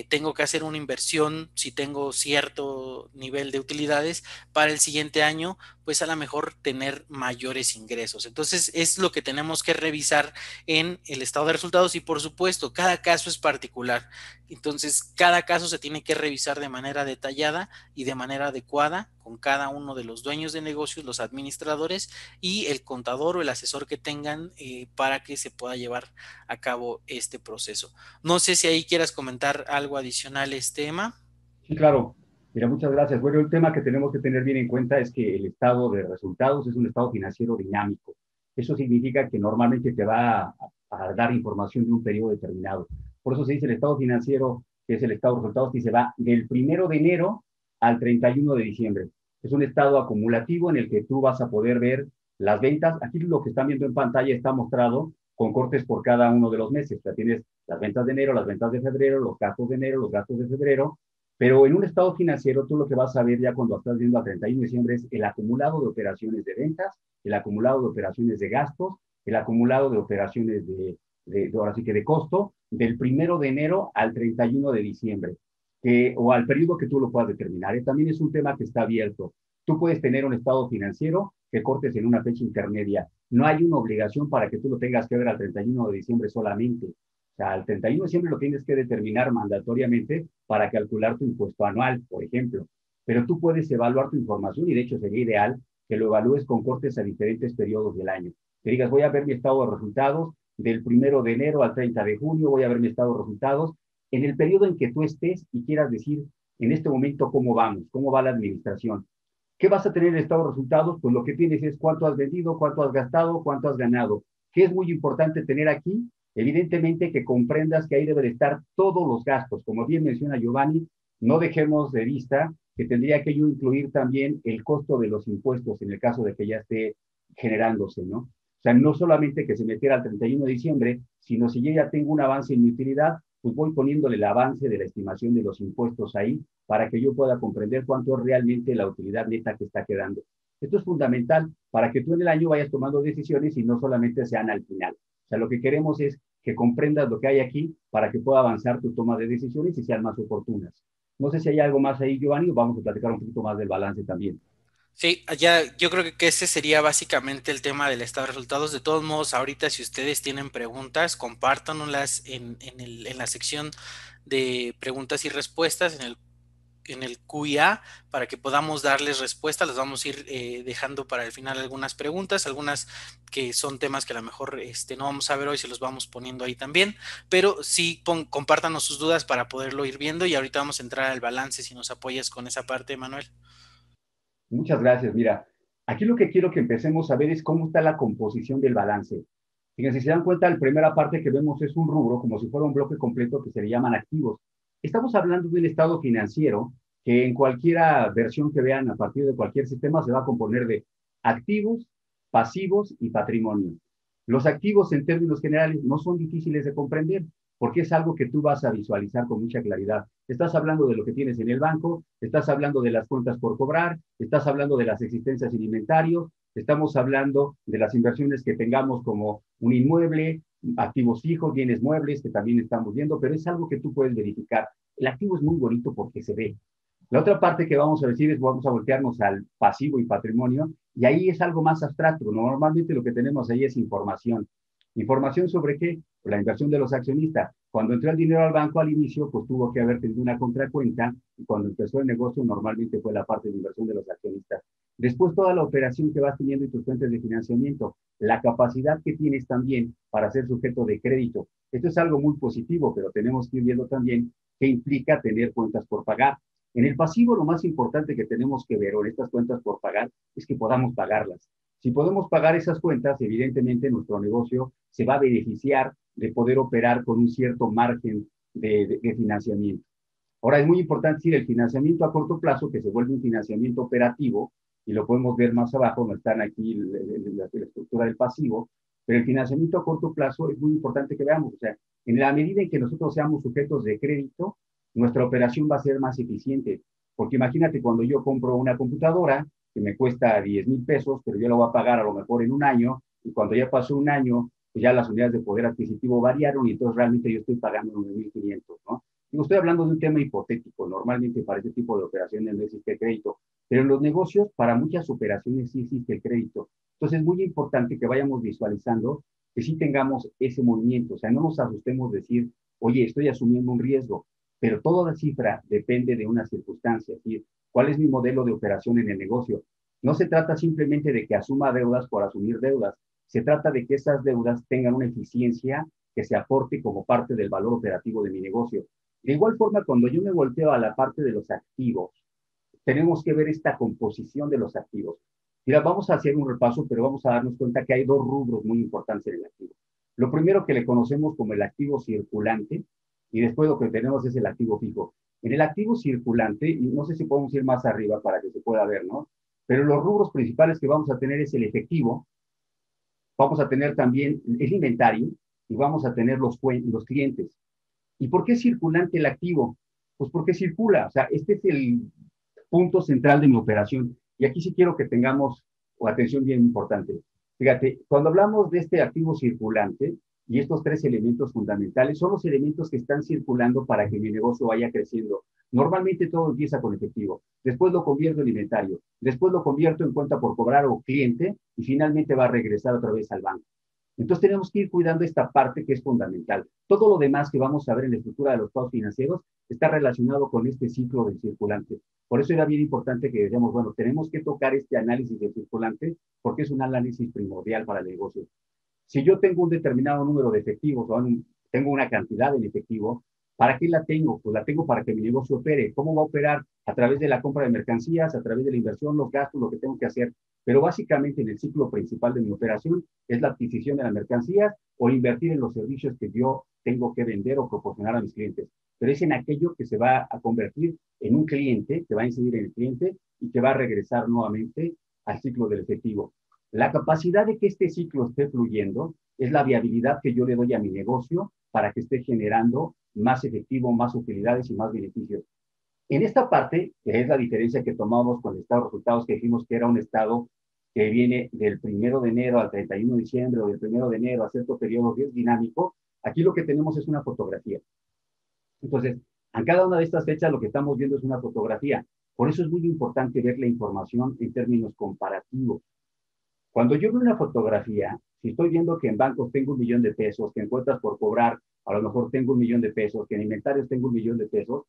tengo que hacer una inversión si tengo cierto nivel de utilidades para el siguiente año, pues a lo mejor tener mayores ingresos. Entonces es lo que tenemos que revisar en el estado de resultados y por supuesto cada caso es particular. Entonces cada caso se tiene que revisar de manera detallada y de manera adecuada con cada uno de los dueños de negocios, los administradores y el contador o el asesor que tengan para que se pueda llevar a cabo este proceso. No sé si ahí quieras comentar algo adicional, Emma. Sí, claro. Mira, muchas gracias. Bueno, el tema que tenemos que tener bien en cuenta es que el estado de resultados es un estado financiero dinámico. Eso significa que normalmente te va a dar información de un periodo determinado. Por eso se dice el estado financiero, que es el estado de resultados, que se va del 1 de enero al 31 de diciembre. Es un estado acumulativo en el que tú vas a poder ver las ventas. Aquí lo que están viendo en pantalla está mostrado con cortes por cada uno de los meses. O sea, tienes las ventas de enero, las ventas de febrero, los gastos de enero, los gastos de febrero, pero en un estado financiero tú lo que vas a ver ya cuando estás viendo a 31 de diciembre es el acumulado de operaciones de ventas, el acumulado de operaciones de gastos, el acumulado de operaciones ahora sí que de costo, del 1 de enero al 31 de diciembre, o al periodo que tú lo puedas determinar. También es un tema que está abierto. Tú puedes tener un estado financiero que cortes en una fecha intermedia. No hay una obligación para que tú lo tengas que ver al 31 de diciembre solamente. O sea, al 31 de diciembre lo tienes que determinar mandatoriamente para calcular tu impuesto anual, por ejemplo. Pero tú puedes evaluar tu información y de hecho sería ideal que lo evalúes con cortes a diferentes periodos del año. Que digas, voy a ver mi estado de resultados del 1 de enero al 30 de junio, voy a ver mi estado de resultados en el periodo en que tú estés y quieras decir en este momento cómo vamos, cómo va la administración. ¿Qué vas a tener en el estado de resultados? Pues lo que tienes es cuánto has vendido, cuánto has gastado, cuánto has ganado. ¿Qué es muy importante tener aquí? Evidentemente que comprendas que ahí deben estar todos los gastos. Como bien menciona Giovanni, no dejemos de vista que tendría que yo incluir también el costo de los impuestos en el caso de que ya esté generándose, ¿no? O sea, no solamente que se metiera al 31 de diciembre, sino si yo ya tengo un avance en mi utilidad, pues voy poniéndole el avance de la estimación de los impuestos ahí para que yo pueda comprender cuánto es realmente la utilidad neta que está quedando. Esto es fundamental para que tú en el año vayas tomando decisiones y no solamente sean al final. O sea, lo que queremos es que comprendas lo que hay aquí para que pueda avanzar tu toma de decisiones y sean más oportunas. No sé si hay algo más ahí, Giovanni, o vamos a platicar un poquito más del balance también. Sí, ya yo creo que ese sería básicamente el tema del estado de resultados. De todos modos, ahorita si ustedes tienen preguntas, compártanlas en la sección de preguntas y respuestas, en el QIA, para que podamos darles respuesta. Les vamos a ir dejando para el final algunas preguntas, algunas que son temas que a lo mejor no vamos a ver hoy, se los vamos poniendo ahí también, pero sí compártanos sus dudas para poderlo ir viendo y ahorita vamos a entrar al balance si nos apoyas con esa parte, Manuel. Muchas gracias. Mira, aquí lo que quiero que empecemos a ver es cómo está la composición del balance. Fíjense, si se dan cuenta, la primera parte que vemos es un rubro, como si fuera un bloque completo que se le llaman activos. Estamos hablando de un estado financiero que en cualquier versión que vean a partir de cualquier sistema se va a componer de activos, pasivos y patrimonio. Los activos en términos generales no son difíciles de comprender porque es algo que tú vas a visualizar con mucha claridad. Estás hablando de lo que tienes en el banco, estás hablando de las cuentas por cobrar, estás hablando de las existencias en inventarios, estamos hablando de las inversiones que tengamos como un inmueble, activos fijos, bienes muebles, que también estamos viendo, pero es algo que tú puedes verificar. El activo es muy bonito porque se ve. La otra parte que vamos a decir es, vamos a voltearnos al pasivo y patrimonio, y ahí es algo más abstracto. Normalmente lo que tenemos ahí es información. ¿Información sobre qué? Pues la inversión de los accionistas. Cuando entró el dinero al banco al inicio, pues tuvo que haber tenido una contracuenta, y cuando empezó el negocio normalmente fue la parte de inversión de los accionistas. Después toda la operación que vas teniendo y tus fuentes de financiamiento, la capacidad que tienes también para ser sujeto de crédito. Esto es algo muy positivo, pero tenemos que ir viendo también qué implica tener cuentas por pagar. En el pasivo lo más importante que tenemos que ver, o en estas cuentas por pagar, es que podamos pagarlas. Si podemos pagar esas cuentas, evidentemente nuestro negocio se va a beneficiar de poder operar con un cierto margen de financiamiento. Ahora es muy importante decir el financiamiento a corto plazo, que se vuelve un financiamiento operativo, y lo podemos ver más abajo, donde están aquí la estructura del pasivo, pero el financiamiento a corto plazo es muy importante que veamos. O sea, en la medida en que nosotros seamos sujetos de crédito, nuestra operación va a ser más eficiente. Porque imagínate cuando yo compro una computadora que me cuesta 10,000 pesos, pero yo la voy a pagar a lo mejor en un año, y cuando ya pasó un año, pues ya las unidades de poder adquisitivo variaron y entonces realmente yo estoy pagando 9,500, ¿no? Digo, estoy hablando de un tema hipotético. Normalmente para este tipo de operaciones no existe crédito, pero en los negocios para muchas operaciones sí existe el crédito. Entonces es muy importante que vayamos visualizando que sí tengamos ese movimiento. O sea, no nos asustemos de decir, oye, estoy asumiendo un riesgo, pero toda la cifra depende de una circunstancia. Es decir, ¿cuál es mi modelo de operación en el negocio? No se trata simplemente de que asuma deudas por asumir deudas. Se trata de que esas deudas tengan una eficiencia que se aporte como parte del valor operativo de mi negocio. De igual forma, cuando yo me volteo a la parte de los activos, tenemos que ver esta composición de los activos. Mira, vamos a hacer un repaso, pero vamos a darnos cuenta que hay dos rubros muy importantes en el activo. Lo primero que le conocemos como el activo circulante, y después lo que tenemos es el activo fijo. En el activo circulante, y no sé si podemos ir más arriba para que se pueda ver, ¿no? Pero los rubros principales que vamos a tener es el efectivo, vamos a tener también el inventario y vamos a tener los clientes. ¿Y por qué es circulante el activo? Pues porque circula. O sea, este es el punto central de mi operación. Y aquí sí quiero que tengamos una atención bien importante. Fíjate, cuando hablamos de este activo circulante y estos tres elementos fundamentales, son los elementos que están circulando para que mi negocio vaya creciendo. Normalmente todo empieza con efectivo, después lo convierto en inventario, después lo convierto en cuenta por cobrar o cliente y finalmente va a regresar otra vez al banco. Entonces tenemos que ir cuidando esta parte que es fundamental. Todo lo demás que vamos a ver en la estructura de los estados financieros está relacionado con este ciclo del circulante. Por eso era bien importante que decíamos, bueno, tenemos que tocar este análisis del circulante porque es un análisis primordial para el negocio. Si yo tengo un determinado número de efectivos o tengo una cantidad en efectivo, ¿para qué la tengo? Pues la tengo para que mi negocio opere. ¿Cómo va a operar? A través de la compra de mercancías, a través de la inversión, los gastos, lo que tengo que hacer. Pero básicamente en el ciclo principal de mi operación es la adquisición de las mercancías o invertir en los servicios que yo tengo que vender o proporcionar a mis clientes. Pero es en aquello que se va a convertir en un cliente, que va a incidir en el cliente y que va a regresar nuevamente al ciclo del efectivo. La capacidad de que este ciclo esté fluyendo es la viabilidad que yo le doy a mi negocio para que esté generando más efectivo, más utilidades y más beneficios. En esta parte, que es la diferencia que tomamos con el estado de resultados, que dijimos que era un estado que viene del 1 de enero al 31 de diciembre o del 1 de enero a cierto periodo que es dinámico, aquí lo que tenemos es una fotografía. Entonces, en cada una de estas fechas lo que estamos viendo es una fotografía. Por eso es muy importante ver la información en términos comparativos. Cuando yo veo una fotografía, si estoy viendo que en bancos tengo 1 millón de pesos, que en cuentas por cobrar a lo mejor tengo 1 millón de pesos, que en inventarios tengo 1 millón de pesos,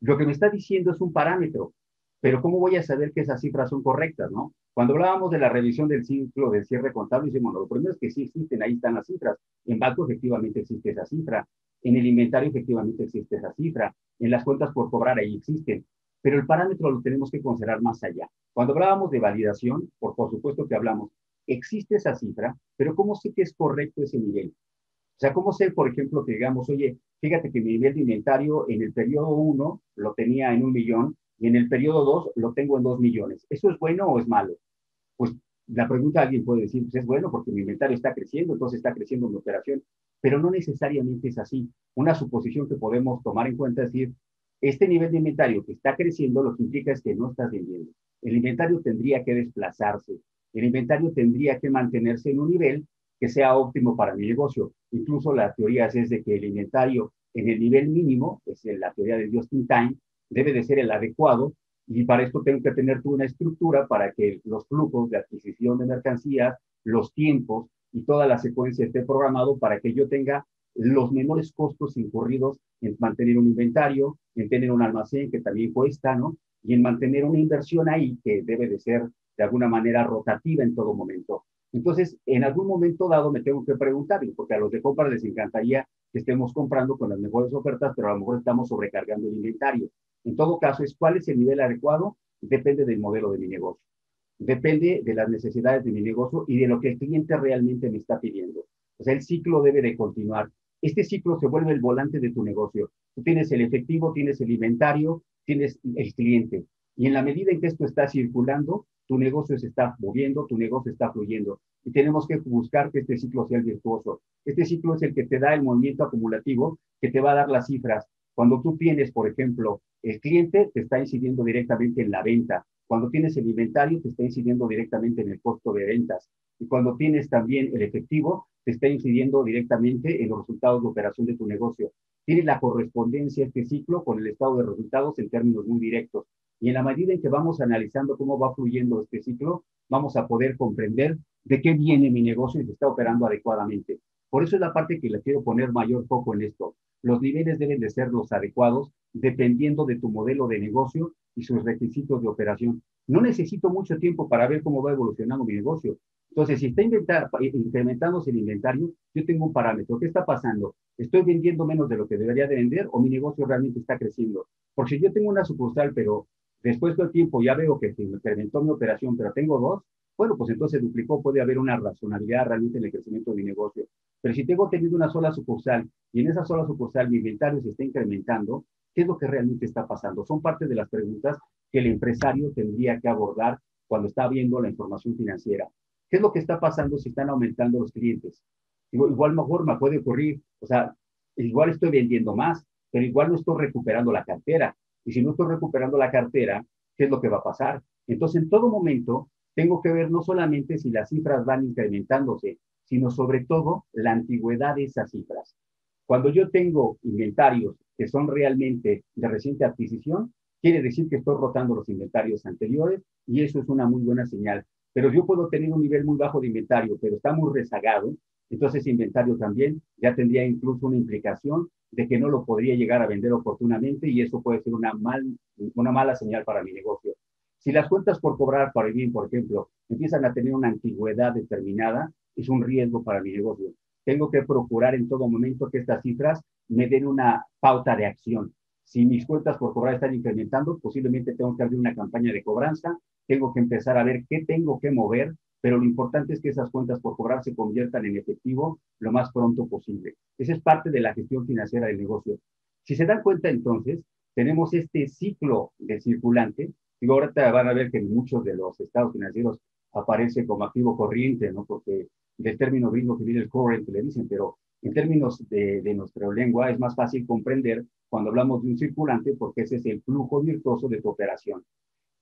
lo que me está diciendo es un parámetro. Pero ¿cómo voy a saber que esas cifras son correctas, no? Cuando hablábamos de la revisión del ciclo del cierre contable, decimos, lo primero es que sí existen, ahí están las cifras. En banco efectivamente existe esa cifra. En el inventario efectivamente existe esa cifra. En las cuentas por cobrar ahí existen. Pero el parámetro lo tenemos que considerar más allá. Cuando hablábamos de validación, por supuesto que hablamos, existe esa cifra, pero ¿cómo sé que es correcto ese nivel? O sea, ¿cómo sé, por ejemplo, que digamos, oye, fíjate que mi nivel de inventario en el periodo 1 lo tenía en 1 millón y en el periodo 2 lo tengo en 2 millones? ¿Eso es bueno o es malo? Pues la pregunta alguien puede decir, pues es bueno porque mi inventario está creciendo, entonces está creciendo mi operación, pero no necesariamente es así. Una suposición que podemos tomar en cuenta es decir, este nivel de inventario que está creciendo lo que implica es que no estás vendiendo. El inventario tendría que desplazarse, el inventario tendría que mantenerse en un nivel que sea óptimo para mi negocio. Incluso la teoría es de que el inventario en el nivel mínimo, es la teoría de just-in-time, debe de ser el adecuado y para esto tengo que tener una estructura para que los flujos de adquisición de mercancías, los tiempos y toda la secuencia esté programado para que yo tenga los menores costos incurridos en mantener un inventario, en tener un almacén que también cuesta, ¿no? Y en mantener una inversión ahí que debe de ser de alguna manera rotativa en todo momento. Entonces, en algún momento dado me tengo que preguntar, porque a los de compra les encantaría que estemos comprando con las mejores ofertas, pero a lo mejor estamos sobrecargando el inventario. En todo caso, es cuál es el nivel adecuado, depende del modelo de mi negocio. Depende de las necesidades de mi negocio y de lo que el cliente realmente me está pidiendo. O sea, el ciclo debe de continuar. Este ciclo se vuelve el volante de tu negocio. Tú tienes el efectivo, tienes el inventario, tienes el cliente. Y en la medida en que esto está circulando, tu negocio se está moviendo, tu negocio está fluyendo. Y tenemos que buscar que este ciclo sea el virtuoso. Este ciclo es el que te da el movimiento acumulativo, que te va a dar las cifras. Cuando tú tienes, por ejemplo, el cliente te está incidiendo directamente en la venta. Cuando tienes el inventario, te está incidiendo directamente en el costo de ventas. Y cuando tienes también el efectivo, te está incidiendo directamente en los resultados de operación de tu negocio. Tiene la correspondencia este ciclo con el estado de resultados en términos muy directos. Y en la medida en que vamos analizando cómo va fluyendo este ciclo, vamos a poder comprender de qué viene mi negocio y si está operando adecuadamente. Por eso es la parte que le quiero poner mayor foco en esto. Los niveles deben de ser los adecuados dependiendo de tu modelo de negocio y sus requisitos de operación. No necesito mucho tiempo para ver cómo va evolucionando mi negocio. Entonces, si está incrementándose el inventario, yo tengo un parámetro. ¿Qué está pasando? ¿Estoy vendiendo menos de lo que debería de vender o mi negocio realmente está creciendo? Porque si yo tengo una sucursal, pero después del tiempo ya veo que se incrementó mi operación, pero tengo dos, bueno, pues entonces duplicó, puede haber una razonabilidad realmente en el crecimiento de mi negocio. Pero si tengo tenido una sola sucursal y en esa sola sucursal mi inventario se está incrementando, ¿qué es lo que realmente está pasando? Son parte de las preguntas que el empresario tendría que abordar cuando está viendo la información financiera. ¿Qué es lo que está pasando si están aumentando los clientes? Igual mejor me puede ocurrir, o sea, igual estoy vendiendo más, pero igual no estoy recuperando la cartera. Y si no estoy recuperando la cartera, ¿qué es lo que va a pasar? Entonces, en todo momento, tengo que ver no solamente si las cifras van incrementándose, sino sobre todo la antigüedad de esas cifras. Cuando yo tengo inventarios que son realmente de reciente adquisición, quiere decir que estoy rotando los inventarios anteriores y eso es una muy buena señal. Pero yo puedo tener un nivel muy bajo de inventario, pero está muy rezagado, entonces ese inventario también ya tendría incluso una implicación de que no lo podría llegar a vender oportunamente y eso puede ser una mala señal para mi negocio. Si las cuentas por cobrar para el bien, por ejemplo, empiezan a tener una antigüedad determinada, es un riesgo para mi negocio. Tengo que procurar en todo momento que estas cifras me den una pauta de acción. Si mis cuentas por cobrar están incrementando, posiblemente tengo que abrir una campaña de cobranza, tengo que empezar a ver qué tengo que mover, pero lo importante es que esas cuentas por cobrar se conviertan en efectivo lo más pronto posible. Esa es parte de la gestión financiera del negocio. Si se dan cuenta entonces, tenemos este ciclo de circulante. Digo, ahorita van a ver que en muchos de los estados financieros aparece como activo corriente, ¿no? Porque del término gringo que viene el current, le dicen, pero en términos de nuestra lengua es más fácil comprender cuando hablamos de un circulante porque ese es el flujo virtuoso de tu operación.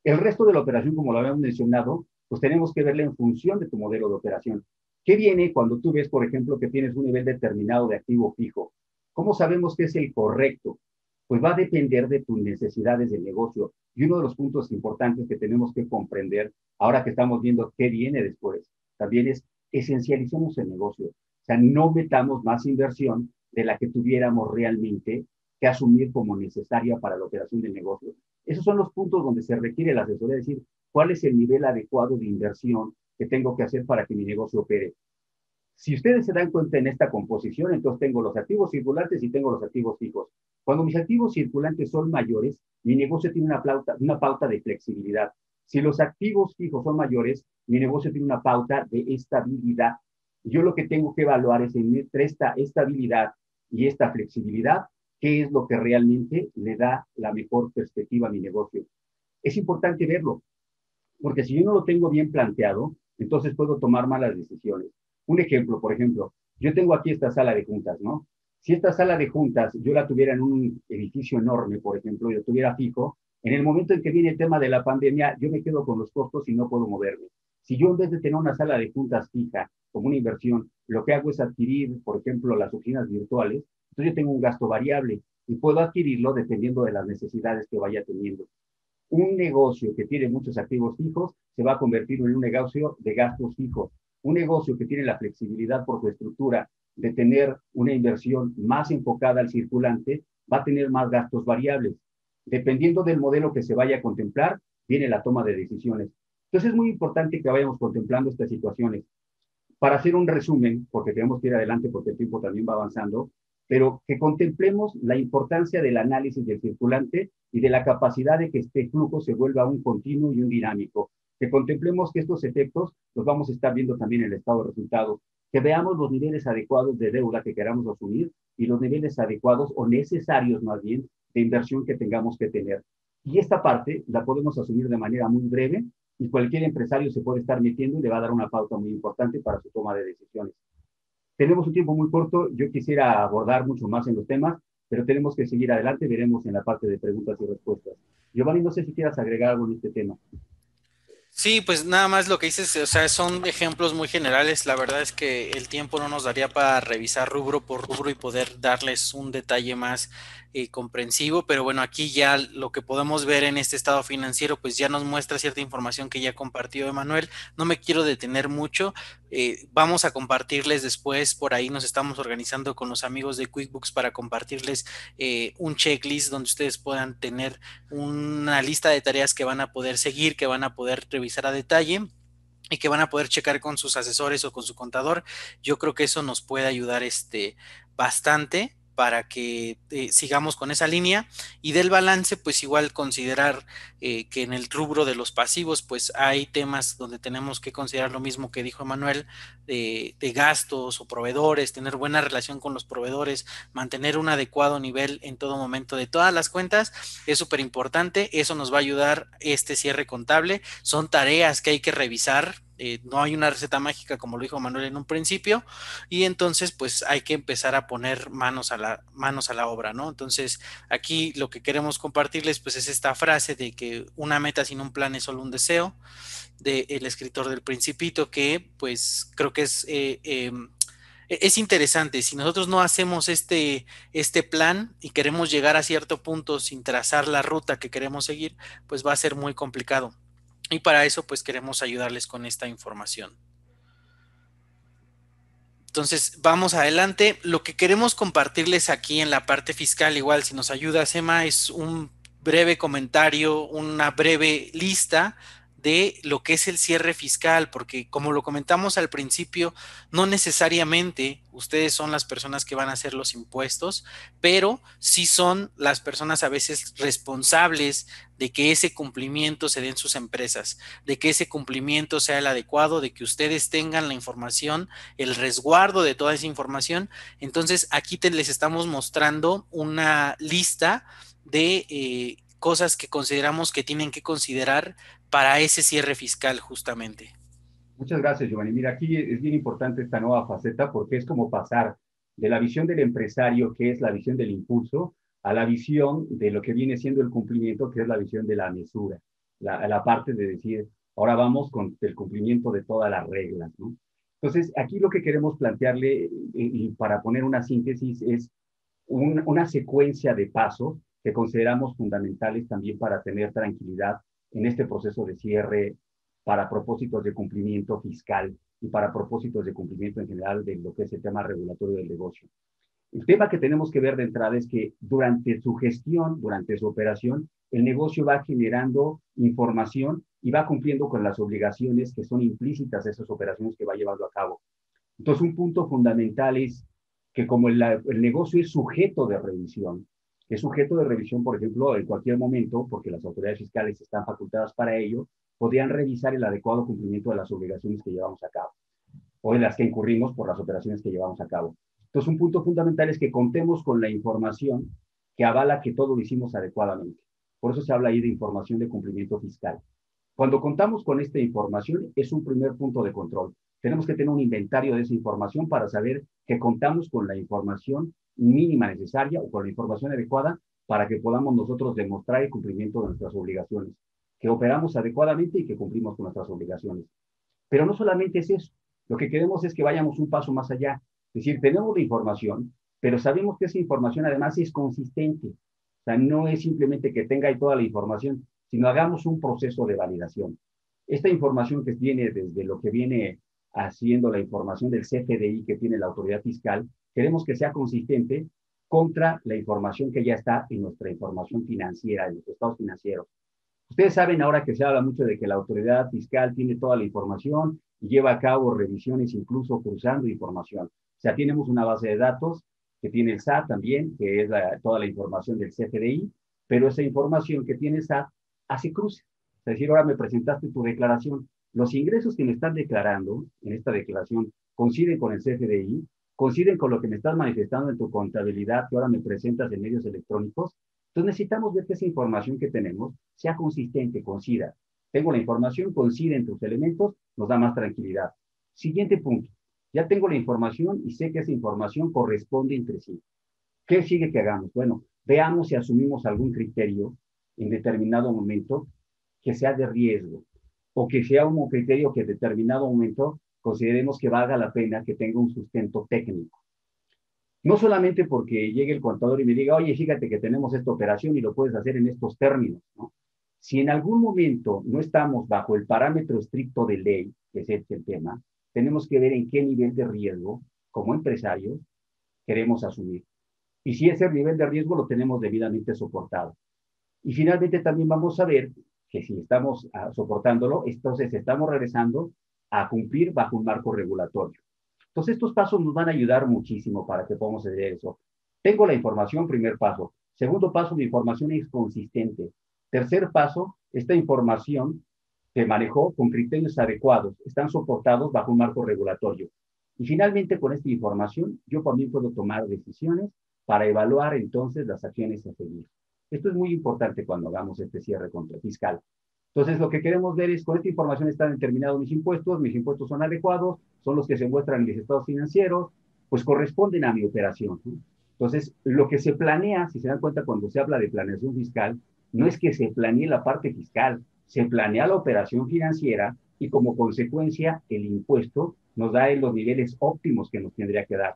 El resto de la operación, como lo habíamos mencionado, pues tenemos que verla en función de tu modelo de operación. ¿Qué viene cuando tú ves, por ejemplo, que tienes un nivel determinado de activo fijo? ¿Cómo sabemos que es el correcto? Pues va a depender de tus necesidades de negocio. Y uno de los puntos importantes que tenemos que comprender, ahora que estamos viendo qué viene después, también es esencialicemos el negocio. O sea, no metamos más inversión de la que tuviéramos realmente que asumir como necesaria para la operación del negocio. Esos son los puntos donde se requiere la asesoría, es decir, cuál es el nivel adecuado de inversión que tengo que hacer para que mi negocio opere. Si ustedes se dan cuenta en esta composición, entonces tengo los activos circulantes y tengo los activos fijos. Cuando mis activos circulantes son mayores, mi negocio tiene una pauta de flexibilidad. Si los activos fijos son mayores, mi negocio tiene una pauta de estabilidad. Yo lo que tengo que evaluar es entre esta estabilidad y esta flexibilidad, qué es lo que realmente le da la mejor perspectiva a mi negocio. Es importante verlo, porque si yo no lo tengo bien planteado, entonces puedo tomar malas decisiones. Un ejemplo, por ejemplo, yo tengo aquí esta sala de juntas, ¿no? Si esta sala de juntas yo la tuviera en un edificio enorme, por ejemplo, y lo tuviera fijo, en el momento en que viene el tema de la pandemia, yo me quedo con los costos y no puedo moverme. Si yo en vez de tener una sala de juntas fija como una inversión, lo que hago es adquirir, por ejemplo, las oficinas virtuales, entonces yo tengo un gasto variable y puedo adquirirlo dependiendo de las necesidades que vaya teniendo. Un negocio que tiene muchos activos fijos se va a convertir en un negocio de gastos fijos. Un negocio que tiene la flexibilidad por su estructura de tener una inversión más enfocada al circulante va a tener más gastos variables. Dependiendo del modelo que se vaya a contemplar, viene la toma de decisiones. Entonces es muy importante que vayamos contemplando estas situaciones. Para hacer un resumen, porque tenemos que ir adelante porque el tiempo también va avanzando, pero que contemplemos la importancia del análisis del circulante y de la capacidad de que este flujo se vuelva un continuo y un dinámico. Que contemplemos que estos efectos los vamos a estar viendo también en el estado de resultados. Que veamos los niveles adecuados de deuda que queramos asumir y los niveles adecuados o necesarios más bien de inversión que tengamos que tener. Y esta parte la podemos asumir de manera muy breve y cualquier empresario se puede estar metiendo y le va a dar una pauta muy importante para su toma de decisiones. Tenemos un tiempo muy corto, yo quisiera abordar mucho más en los temas, pero tenemos que seguir adelante, veremos en la parte de preguntas y respuestas. Giovanni, no sé si quieras agregar algo en este tema. Sí, pues nada más lo que dices, o sea, son ejemplos muy generales. La verdad es que el tiempo no nos daría para revisar rubro por rubro y poder darles un detalle más comprensivo, pero bueno, aquí ya lo que podemos ver en este estado financiero, pues ya nos muestra cierta información que ya compartió Emanuel. No me quiero detener mucho, vamos a compartirles después, por ahí nos estamos organizando con los amigos de QuickBooks para compartirles un checklist donde ustedes puedan tener una lista de tareas que van a poder seguir, que van a poder revisar a detalle y que van a poder checar con sus asesores o con su contador. Yo creo que eso nos puede ayudar bastante para que sigamos con esa línea. Y del balance, pues igual considerar que en el rubro de los pasivos, pues hay temas donde tenemos que considerar lo mismo que dijo Manuel, de gastos o proveedores, tener buena relación con los proveedores, mantener un adecuado nivel en todo momento de todas las cuentas, es súper importante. Eso nos va a ayudar este cierre contable. Son tareas que hay que revisar no hay una receta mágica, como lo dijo Manuel en un principio, y entonces pues hay que empezar a poner manos a la obra, ¿no? Entonces aquí lo que queremos compartirles pues es esta frase de que una meta sin un plan es solo un deseo, del escritor del Principito, que pues creo que es interesante. Si nosotros no hacemos este plan y queremos llegar a cierto punto sin trazar la ruta que queremos seguir, pues va a ser muy complicado. Y para eso, pues queremos ayudarles con esta información. Entonces, vamos adelante. Lo que queremos compartirles aquí en la parte fiscal, igual si nos ayuda Sema, es un breve comentario, una breve lista de lo que es el cierre fiscal, porque como lo comentamos al principio, no necesariamente ustedes son las personas que van a hacer los impuestos, pero sí son las personas a veces responsables de que ese cumplimiento se dé en sus empresas, de que ese cumplimiento sea el adecuado, de que ustedes tengan la información, el resguardo de toda esa información. Entonces aquí les estamos mostrando una lista de cosas que consideramos que tienen que considerar para ese cierre fiscal justamente. Muchas gracias, Giovanni. Mira, aquí es bien importante esta nueva faceta porque es como pasar de la visión del empresario, que es la visión del impulso, a la visión de lo que viene siendo el cumplimiento, que es la visión de la mesura, la parte de decir, ahora vamos con el cumplimiento de todas las reglas, ¿no? Entonces, aquí lo que queremos plantearle, y para poner una síntesis, es una secuencia de pasos que consideramos fundamentales también para tener tranquilidad en este proceso de cierre para propósitos de cumplimiento fiscal y para propósitos de cumplimiento en general de lo que es el tema regulatorio del negocio. El tema que tenemos que ver de entrada es que durante su gestión, durante su operación, el negocio va generando información y va cumpliendo con las obligaciones que son implícitas a esas operaciones que va llevando a cabo. Entonces, un punto fundamental es que como el negocio es sujeto de revisión, por ejemplo, en cualquier momento, porque las autoridades fiscales están facultadas para ello, podrían revisar el adecuado cumplimiento de las obligaciones que llevamos a cabo o de las que incurrimos por las operaciones que llevamos a cabo. Entonces, un punto fundamental es que contemos con la información que avala que todo lo hicimos adecuadamente. Por eso se habla ahí de información de cumplimiento fiscal. Cuando contamos con esta información, es un primer punto de control. Tenemos que tener un inventario de esa información para saber que contamos con la información mínima necesaria o con la información adecuada para que podamos nosotros demostrar el cumplimiento de nuestras obligaciones, que operamos adecuadamente y que cumplimos con nuestras obligaciones. Pero no solamente es eso, lo que queremos es que vayamos un paso más allá. Es decir, tenemos la información, pero sabemos que esa información además es consistente. O sea, no es simplemente que tenga ahí toda la información, sino hagamos un proceso de validación. Esta información que viene desde lo que viene haciendo la información del CFDI que tiene la autoridad fiscal, queremos que sea consistente contra la información que ya está en nuestra información financiera, en nuestros estados financieros. Ustedes saben ahora que se habla mucho de que la autoridad fiscal tiene toda la información y lleva a cabo revisiones incluso cruzando información. O sea, tenemos una base de datos que tiene el SAT también, que es toda la información del CFDI, pero esa información que tiene el SAT hace cruce. Es decir, ahora me presentaste tu declaración. Los ingresos que me están declarando en esta declaración coinciden con el CFDI, coinciden con lo que me estás manifestando en tu contabilidad que ahora me presentas en medios electrónicos. Entonces necesitamos ver que esa información que tenemos sea consistente, coincida. Tengo la información, coincide en tus elementos, nos da más tranquilidad. Siguiente punto. Ya tengo la información y sé que esa información corresponde entre sí. ¿Qué sigue que hagamos? Bueno, veamos si asumimos algún criterio en determinado momento que sea de riesgo o que sea un criterio que en determinado momento consideremos que valga la pena que tenga un sustento técnico. No solamente porque llegue el contador y me diga, oye, fíjate que tenemos esta operación y lo puedes hacer en estos términos, ¿no? Si en algún momento no estamos bajo el parámetro estricto de ley, que es el tema, tenemos que ver en qué nivel de riesgo, como empresarios, queremos asumir. Y si ese nivel de riesgo lo tenemos debidamente soportado. Y finalmente también vamos a ver que si estamos soportándolo, entonces estamos regresando a cumplir bajo un marco regulatorio. Entonces, estos pasos nos van a ayudar muchísimo para que podamos hacer eso. Tengo la información, primer paso. Segundo paso, mi información es consistente. Tercer paso, esta información se manejó con criterios adecuados, están soportados bajo un marco regulatorio. Y finalmente, con esta información, yo también puedo tomar decisiones para evaluar entonces las acciones a seguir. Esto es muy importante cuando hagamos este cierre fiscal. Entonces, lo que queremos ver es, con esta información están determinados mis impuestos son adecuados, son los que se muestran en mis estados financieros, pues corresponden a mi operación, ¿no? Entonces, lo que se planea, si se dan cuenta cuando se habla de planeación fiscal, no es que se planee la parte fiscal, se planea la operación financiera y como consecuencia el impuesto nos da en los niveles óptimos que nos tendría que dar.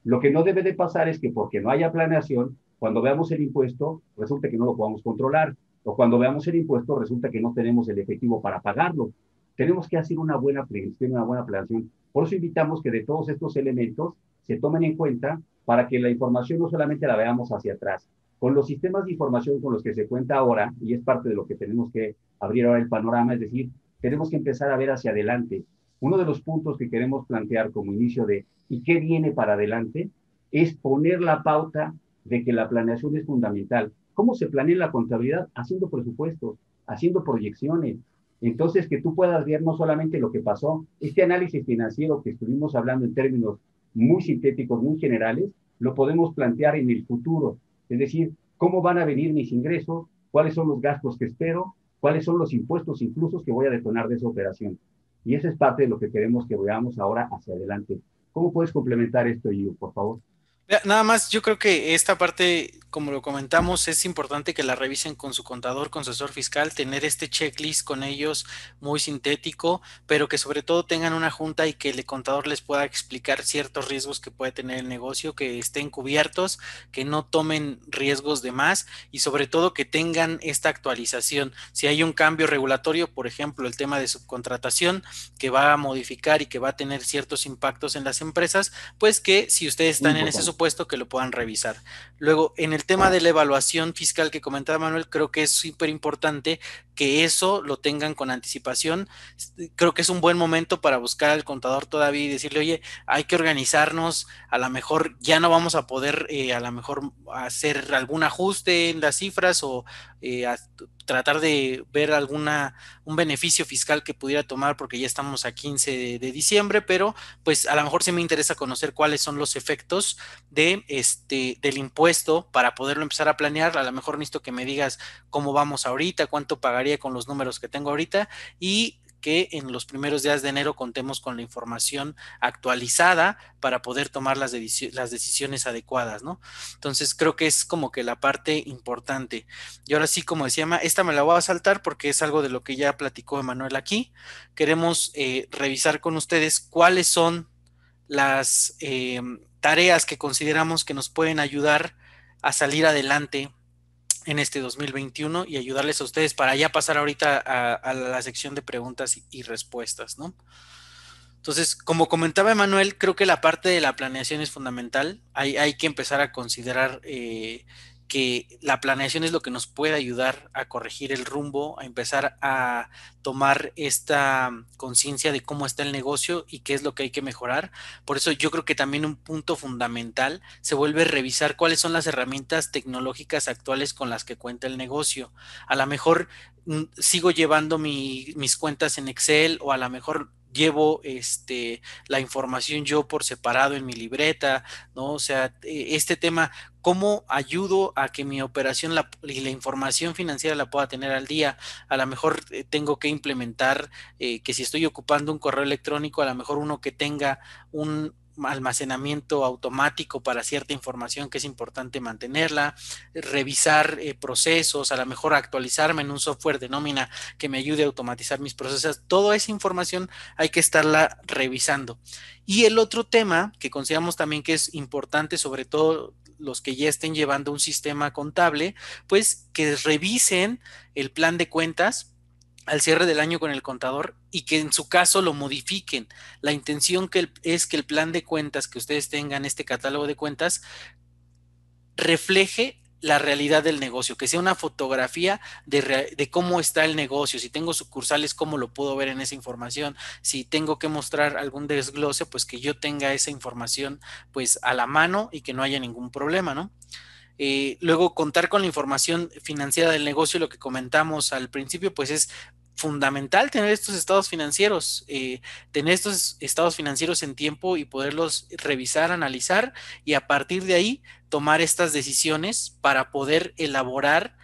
Lo que no debe de pasar es que porque no haya planeación, cuando veamos el impuesto, resulta que no lo podamos controlar, o cuando veamos el impuesto, resulta que no tenemos el efectivo para pagarlo. Tenemos que hacer una buena previsión, una buena planeación. Por eso invitamos que de todos estos elementos se tomen en cuenta para que la información no solamente la veamos hacia atrás. Con los sistemas de información con los que se cuenta ahora, y es parte de lo que tenemos que abrir ahora el panorama, es decir, tenemos que empezar a ver hacia adelante. Uno de los puntos que queremos plantear como inicio de ¿y qué viene para adelante? Es poner la pauta de que la planeación es fundamental. ¿Cómo se planea la contabilidad? Haciendo presupuestos, haciendo proyecciones. Entonces, que tú puedas ver no solamente lo que pasó, este análisis financiero que estuvimos hablando en términos muy sintéticos, muy generales, lo podemos plantear en el futuro. Es decir, cómo van a venir mis ingresos, cuáles son los gastos que espero, cuáles son los impuestos incluso que voy a detonar de esa operación. Y eso es parte de lo que queremos que veamos ahora hacia adelante. ¿Cómo puedes complementar esto, Gio, por favor? Nada más, yo creo que esta parte, como lo comentamos, es importante que la revisen con su contador, con su asesor fiscal, tener este checklist con ellos muy sintético, pero que sobre todo tengan una junta y que el contador les pueda explicar ciertos riesgos que puede tener el negocio, que estén cubiertos, que no tomen riesgos de más y sobre todo que tengan esta actualización. Si hay un cambio regulatorio, por ejemplo, el tema de subcontratación, que va a modificar y que va a tener ciertos impactos en las empresas, pues que si ustedes están en ese supuesto que lo puedan revisar. Luego, en el tema de la evaluación fiscal que comentaba Manuel, creo que es súper importante que eso lo tengan con anticipación. Creo que es un buen momento para buscar al contador todavía y decirle, oye, hay que organizarnos, a lo mejor ya no vamos a poder a lo mejor hacer algún ajuste en las cifras o tratar de ver un beneficio fiscal que pudiera tomar porque ya estamos a 15 de diciembre, pero pues a lo mejor sí me interesa conocer cuáles son los efectos del impuesto para poderlo empezar a planear. A lo mejor necesito que me digas cómo vamos ahorita, cuánto pagaría con los números que tengo ahorita y que en los primeros días de enero contemos con la información actualizada para poder tomar las decisiones adecuadas, ¿no? Entonces creo que es como que la parte importante. Y ahora sí, como decía, esta me la voy a saltar porque es algo de lo que ya platicó Emanuel aquí. Queremos revisar con ustedes cuáles son las tareas que consideramos que nos pueden ayudar a salir adelante en este 2021 y ayudarles a ustedes para ya pasar ahorita a la sección de preguntas y respuestas, ¿no? Entonces, como comentaba Emanuel, creo que la parte de la planeación es fundamental. Hay que empezar a considerar que la planeación es lo que nos puede ayudar a corregir el rumbo, a empezar a tomar esta conciencia de cómo está el negocio y qué es lo que hay que mejorar. Por eso yo creo que también un punto fundamental se vuelve revisar cuáles son las herramientas tecnológicas actuales con las que cuenta el negocio. A lo mejor sigo llevando mis cuentas en Excel o a lo mejor llevo la información yo por separado en mi libreta, ¿no? O sea, este tema, ¿cómo ayudo a que mi operación y la información financiera la pueda tener al día? A lo mejor tengo que implementar que si estoy ocupando un correo electrónico, a lo mejor uno que tenga un almacenamiento automático para cierta información que es importante mantenerla, revisar procesos, a lo mejor actualizarme en un software de nómina que me ayude a automatizar mis procesos. Toda esa información hay que estarla revisando. Y el otro tema que consideramos también que es importante, sobre todo los que ya estén llevando un sistema contable, pues que revisen el plan de cuentas al cierre del año con el contador y que en su caso lo modifiquen. La intención es que el plan de cuentas que ustedes tengan, este catálogo de cuentas, refleje la realidad del negocio, que sea una fotografía de cómo está el negocio. Si tengo sucursales, cómo lo puedo ver en esa información. Si tengo que mostrar algún desglose, pues que yo tenga esa información pues a la mano y que no haya ningún problema, ¿no? Luego, contar con la información financiera del negocio, lo que comentamos al principio, pues es fundamental tener estos estados financieros, en tiempo y poderlos revisar, analizar y a partir de ahí tomar estas decisiones para poder elaborar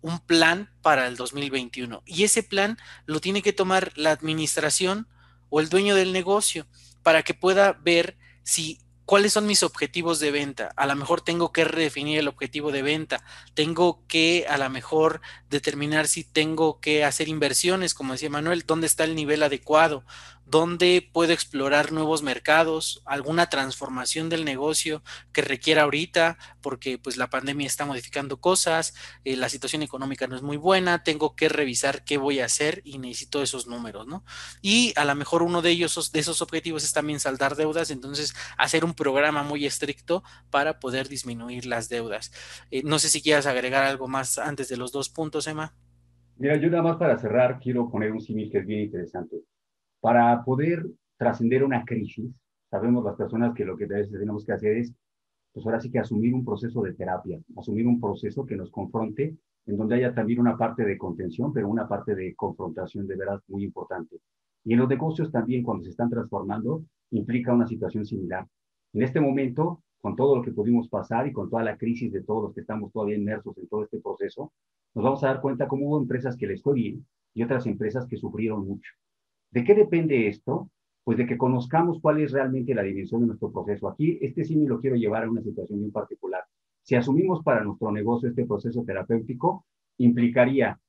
un plan para el 2021. Y ese plan lo tiene que tomar la administración o el dueño del negocio para que pueda ver si cuáles son mis objetivos de venta. A lo mejor tengo que redefinir el objetivo de venta, tengo que a lo mejor determinar si tengo que hacer inversiones, como decía Manuel, dónde está el nivel adecuado, dónde puedo explorar nuevos mercados, alguna transformación del negocio que requiera ahorita, porque pues la pandemia está modificando cosas, la situación económica no es muy buena, tengo que revisar qué voy a hacer y necesito esos números, ¿no? Y a lo mejor uno de ellos, de esos objetivos es también saldar deudas, entonces hacer un programa muy estricto para poder disminuir las deudas. No sé si quieras agregar algo más antes de los 2 puntos, Emma. Mira, yo nada más para cerrar quiero poner un símil que es bien interesante. Para poder trascender una crisis, sabemos las personas que lo que a veces tenemos que hacer es, pues ahora sí que asumir un proceso de terapia, asumir un proceso que nos confronte, en donde haya también una parte de contención, pero una parte de confrontación de veras muy importante. Y en los negocios también, cuando se están transformando, implica una situación similar. En este momento, con todo lo que pudimos pasar y con toda la crisis de todos los que estamos todavía inmersos en todo este proceso, nos vamos a dar cuenta cómo hubo empresas que les fue bien y otras empresas que sufrieron mucho. ¿De qué depende esto? Pues de que conozcamos cuál es realmente la dimensión de nuestro proceso. Aquí, este sí me lo quiero llevar a una situación bien particular. Si asumimos para nuestro negocio este proceso terapéutico, implicaría,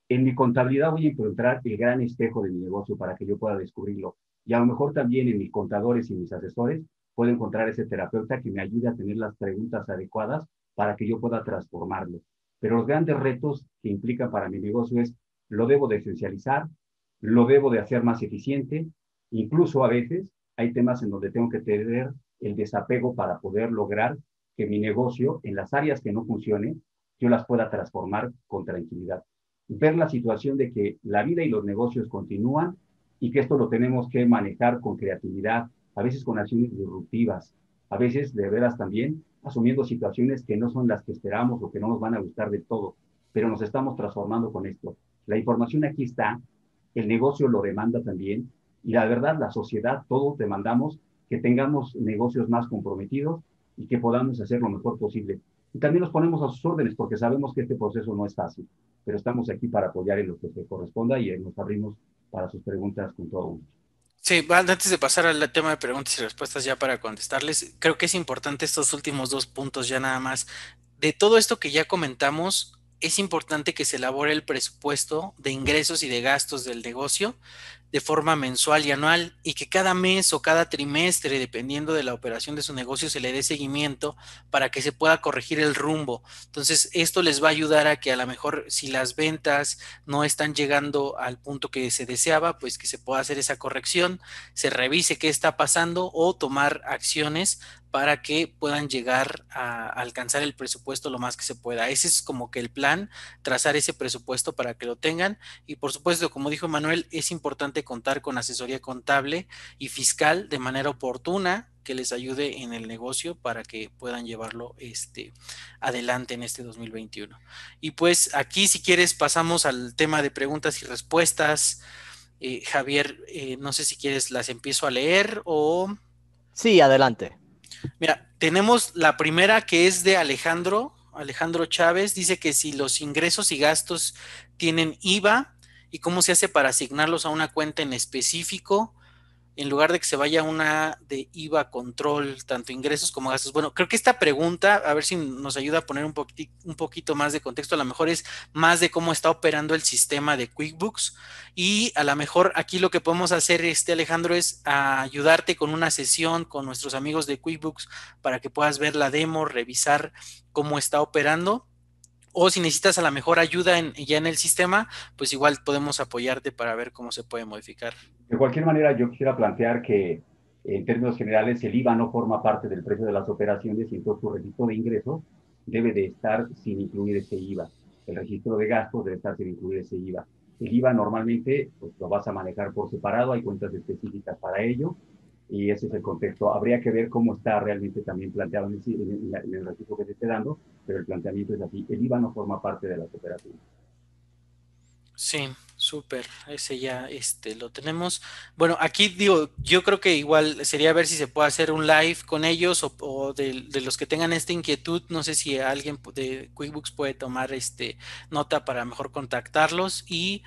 en mi contabilidad voy a encontrar el gran espejo de mi negocio para que yo pueda descubrirlo. Y a lo mejor también en mis contadores y mis asesores puedo encontrar ese terapeuta que me ayude a tener las preguntas adecuadas para que yo pueda transformarlo. Pero los grandes retos que implican para mi negocio es, lo debo de esencializar, lo debo de hacer más eficiente, incluso a veces hay temas en donde tengo que tener el desapego para poder lograr que mi negocio, en las áreas que no funcione, yo las pueda transformar con tranquilidad. Ver la situación de que la vida y los negocios continúan y que esto lo tenemos que manejar con creatividad, a veces con acciones disruptivas, a veces de veras también asumiendo situaciones que no son las que esperamos o que no nos van a gustar de todo, pero nos estamos transformando con esto. La información aquí está, el negocio lo demanda también, y la verdad, la sociedad, todos demandamos que tengamos negocios más comprometidos y que podamos hacer lo mejor posible. Y también nos ponemos a sus órdenes porque sabemos que este proceso no es fácil, pero estamos aquí para apoyar en lo que se corresponda y nos abrimos para sus preguntas con todo gusto. Sí, antes de pasar al tema de preguntas y respuestas ya para contestarles, creo que es importante estos últimos 2 puntos ya nada más. De todo esto que ya comentamos, es importante que se elabore el presupuesto de ingresos y de gastos del negocio de forma mensual y anual y que cada mes o cada trimestre, dependiendo de la operación de su negocio, se le dé seguimiento para que se pueda corregir el rumbo. Entonces, esto les va a ayudar a que a lo mejor si las ventas no están llegando al punto que se deseaba, pues que se pueda hacer esa corrección, se revise qué está pasando o tomar acciones para que puedan llegar a alcanzar el presupuesto lo más que se pueda. Ese es como que el plan, trazar ese presupuesto para que lo tengan y por supuesto, como dijo Manuel, es importante contar con asesoría contable y fiscal de manera oportuna que les ayude en el negocio para que puedan llevarlo adelante en este 2021. Y pues aquí, si quieres, pasamos al tema de preguntas y respuestas. Javier, no sé si quieres las empiezo a leer o... Sí, adelante. Mira, tenemos la primera que es de Alejandro Chávez, dice que si los ingresos y gastos tienen IVA y cómo se hace para asignarlos a una cuenta en específico, en lugar de que se vaya una de IVA control, tanto ingresos como gastos. Bueno, creo que esta pregunta, a ver si nos ayuda a poner un poquito más de contexto, a lo mejor es más de cómo está operando el sistema de QuickBooks y a lo mejor aquí lo que podemos hacer, Alejandro, es ayudarte con una sesión con nuestros amigos de QuickBooks para que puedas ver la demo, revisar cómo está operando. O si necesitas a lo mejor ayuda ya en el sistema, pues igual podemos apoyarte para ver cómo se puede modificar. De cualquier manera, yo quisiera plantear que en términos generales el IVA no forma parte del precio de las operaciones y entonces tu registro de ingresos debe de estar sin incluir ese IVA. El registro de gastos debe estar sin incluir ese IVA. El IVA normalmente pues, lo vas a manejar por separado, hay cuentas específicas para ello y ese es el contexto. Habría que ver cómo está realmente también planteado en el registro que se esté dando, pero el planteamiento es así. El IVA no forma parte de las operaciones. Sí, Súper, ese ya lo tenemos. Bueno, aquí digo, yo creo que igual sería ver si se puede hacer un live con ellos o de los que tengan esta inquietud. No sé si alguien de QuickBooks puede tomar nota para mejor contactarlos y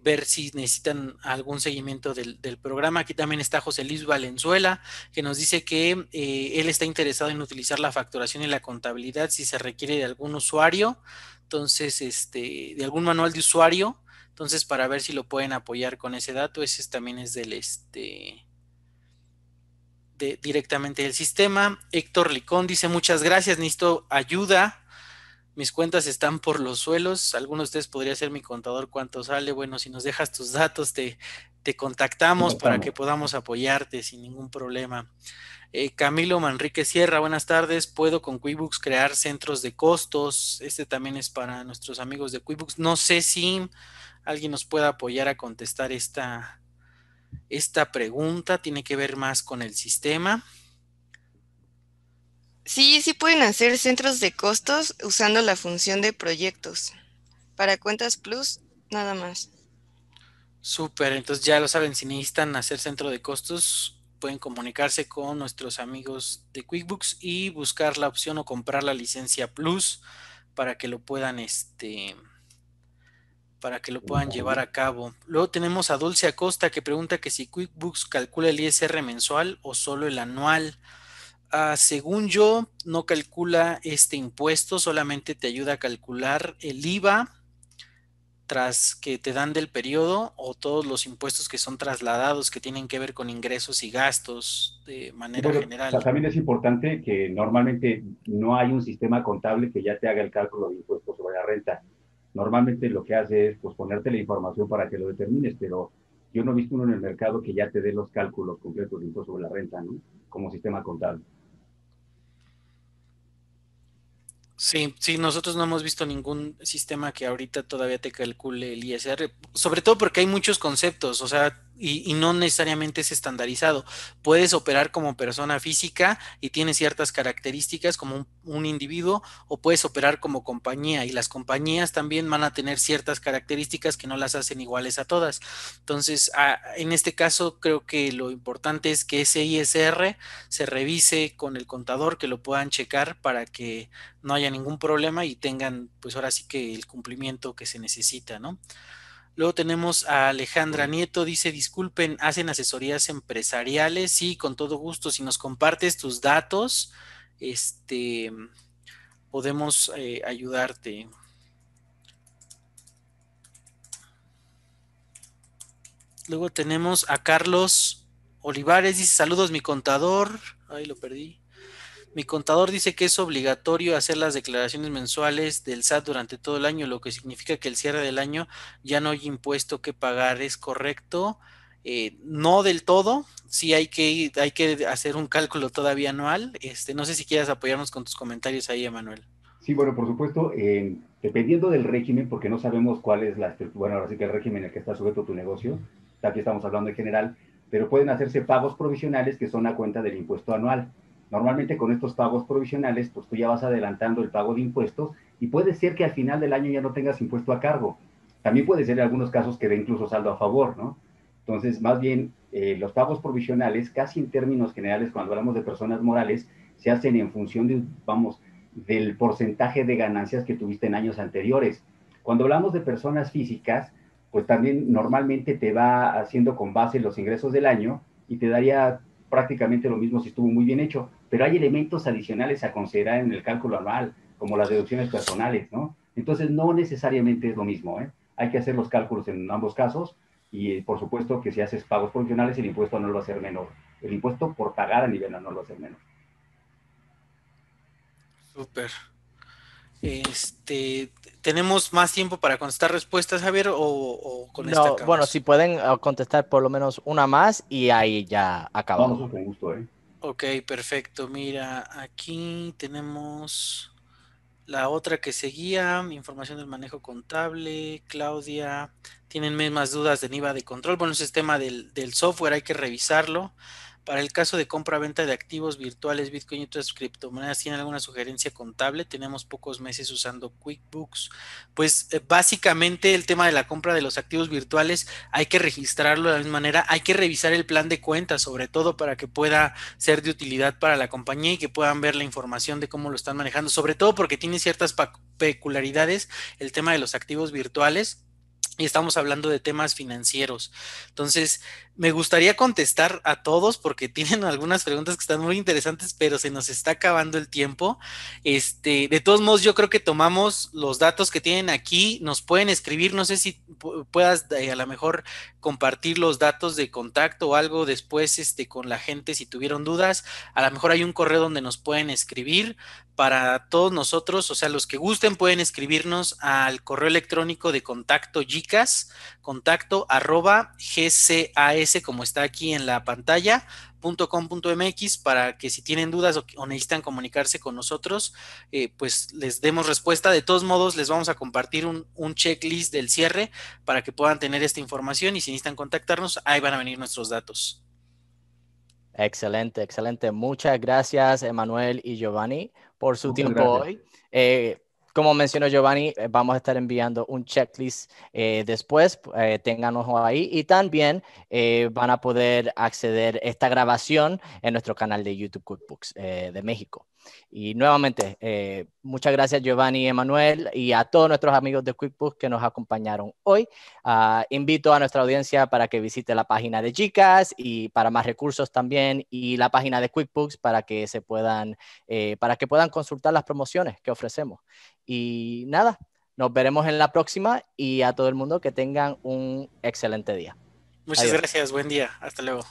ver si necesitan algún seguimiento del programa. Aquí también está José Luis Valenzuela, que nos dice que él está interesado en utilizar la facturación y la contabilidad si se requiere de algún usuario. Entonces, de algún manual de usuario. Entonces, para ver si lo pueden apoyar con ese dato, ese también es directamente del sistema. Héctor Licón dice, muchas gracias, necesito ayuda. Mis cuentas están por los suelos. Alguno de ustedes podría ser mi contador cuánto sale. Bueno, si nos dejas tus datos, te contactamos para que podamos apoyarte sin ningún problema. Camilo Manrique Sierra, buenas tardes. ¿Puedo con QuickBooks crear centros de costos? Este también es para nuestros amigos de QuickBooks. No sé si alguien nos pueda apoyar a contestar esta pregunta. Tiene que ver más con el sistema. Sí, sí pueden hacer centros de costos usando la función de proyectos. Para cuentas Plus, nada más. Súper, entonces ya lo saben, si necesitan hacer centro de costos, pueden comunicarse con nuestros amigos de QuickBooks y buscar la opción o comprar la licencia Plus para que lo puedan llevar a cabo. Luego tenemos a Dulce Acosta que pregunta que si QuickBooks calcula el ISR mensual o solo el anual. Según yo, no calcula este impuesto, solamente te ayuda a calcular el IVA tras que te dan del periodo o todos los impuestos que son trasladados que tienen que ver con ingresos y gastos de manera general. También es importante que normalmente no hay un sistema contable que ya te haga el cálculo de impuestos sobre la renta. Normalmente lo que hace es pues, ponerte la información para que lo determines, pero yo no he visto uno en el mercado que ya te dé los cálculos completos de impuestos sobre la renta, ¿no? Como sistema contable. Sí, sí, nosotros no hemos visto ningún sistema que ahorita todavía te calcule el ISR, sobre todo porque hay muchos conceptos, o sea, y no necesariamente es estandarizado. Puedes operar como persona física y tienes ciertas características como un individuo, o puedes operar como compañía, y las compañías también van a tener ciertas características que no las hacen iguales a todas. Entonces, en este caso, creo que lo importante es que ese ISR se revise con el contador, que lo puedan checar para que no haya ningún problema y tengan, pues ahora sí que el cumplimiento que se necesita, ¿no? Luego tenemos a Alejandra Nieto, dice, disculpen, ¿hacen asesorías empresariales? Sí, con todo gusto. Si nos compartes tus datos, podemos ayudarte. Luego tenemos a Carlos Olivares, dice, saludos mi contador. Ay, lo perdí. Mi contador dice que es obligatorio hacer las declaraciones mensuales del SAT durante todo el año, lo que significa que el cierre del año ya no hay impuesto que pagar. ¿Es correcto? No del todo. Sí hay que hacer un cálculo todavía anual. No sé si quieras apoyarnos con tus comentarios ahí, Emanuel. Sí, bueno, por supuesto, dependiendo del régimen, porque no sabemos cuál es bueno, ahora sí que el régimen en el que está sujeto tu negocio, aquí estamos hablando en general, pero pueden hacerse pagos provisionales que son a cuenta del impuesto anual. Normalmente con estos pagos provisionales, pues tú ya vas adelantando el pago de impuestos y puede ser que al final del año ya no tengas impuesto a cargo. También puede ser en algunos casos que dé incluso saldo a favor, ¿no? Entonces, más bien, los pagos provisionales, casi en términos generales, cuando hablamos de personas morales, se hacen en función de, vamos, del porcentaje de ganancias que tuviste en años anteriores. Cuando hablamos de personas físicas, pues también normalmente te va haciendo con base los ingresos del año y te daría prácticamente lo mismo si estuvo muy bien hecho, pero hay elementos adicionales a considerar en el cálculo anual, como las deducciones personales, ¿no? Entonces no necesariamente es lo mismo, ¿eh? Hay que hacer los cálculos en ambos casos y por supuesto que si haces pagos provisionales el impuesto no lo va a ser menor. El impuesto por pagar a nivel anual va a ser menor. Súper. ¿Tenemos más tiempo para contestar respuestas, Javier, o con esta acabamos? Bueno, si pueden contestar por lo menos una más y ahí ya acabamos. Vamos con gusto, ¿eh? Ok, perfecto. Mira, aquí tenemos la otra que seguía, información del manejo contable, Claudia, tienen mismas dudas de IVA de control. Bueno, ese es tema del software, hay que revisarlo. Para el caso de compra-venta de activos virtuales, Bitcoin y otras criptomonedas, ¿tienen alguna sugerencia contable? Tenemos pocos meses usando QuickBooks. Pues básicamente el tema de la compra de los activos virtuales hay que registrarlo de la misma manera, hay que revisar el plan de cuentas, sobre todo para que pueda ser de utilidad para la compañía y que puedan ver la información de cómo lo están manejando, sobre todo porque tiene ciertas peculiaridades el tema de los activos virtuales. Y estamos hablando de temas financieros. Entonces, me gustaría contestar a todos porque tienen algunas preguntas que están muy interesantes, pero se nos está acabando el tiempo. De todos modos, yo creo que tomamos los datos que tienen aquí, nos pueden escribir, no sé si puedas a lo mejor compartir los datos de contacto o algo después con la gente si tuvieron dudas. A lo mejor hay un correo donde nos pueden escribir para todos nosotros, o sea, los que gusten pueden escribirnos al correo electrónico de contacto GCAS, contacto @ GCAS, como está aquí en la pantalla, .com.mx, para que si tienen dudas o necesitan comunicarse con nosotros, pues les demos respuesta. De todos modos, les vamos a compartir un checklist del cierre para que puedan tener esta información y si necesitan contactarnos, ahí van a venir nuestros datos. Excelente, excelente. Muchas gracias, Emanuel y Giovanni, por su Muchas tiempo gracias. hoy. Como mencionó Giovanni, vamos a estar enviando un checklist después, ténganos ahí y también van a poder acceder a esta grabación en nuestro canal de YouTube QuickBooks de México. Y nuevamente, muchas gracias Giovanni y Emanuel y a todos nuestros amigos de QuickBooks que nos acompañaron hoy. Invito a nuestra audiencia para que visite la página de GCAS y para más recursos también y la página de QuickBooks para que puedan consultar las promociones que ofrecemos. Y nada, nos veremos en la próxima y a todo el mundo que tengan un excelente día. Muchas Adiós. gracias, buen día, hasta luego.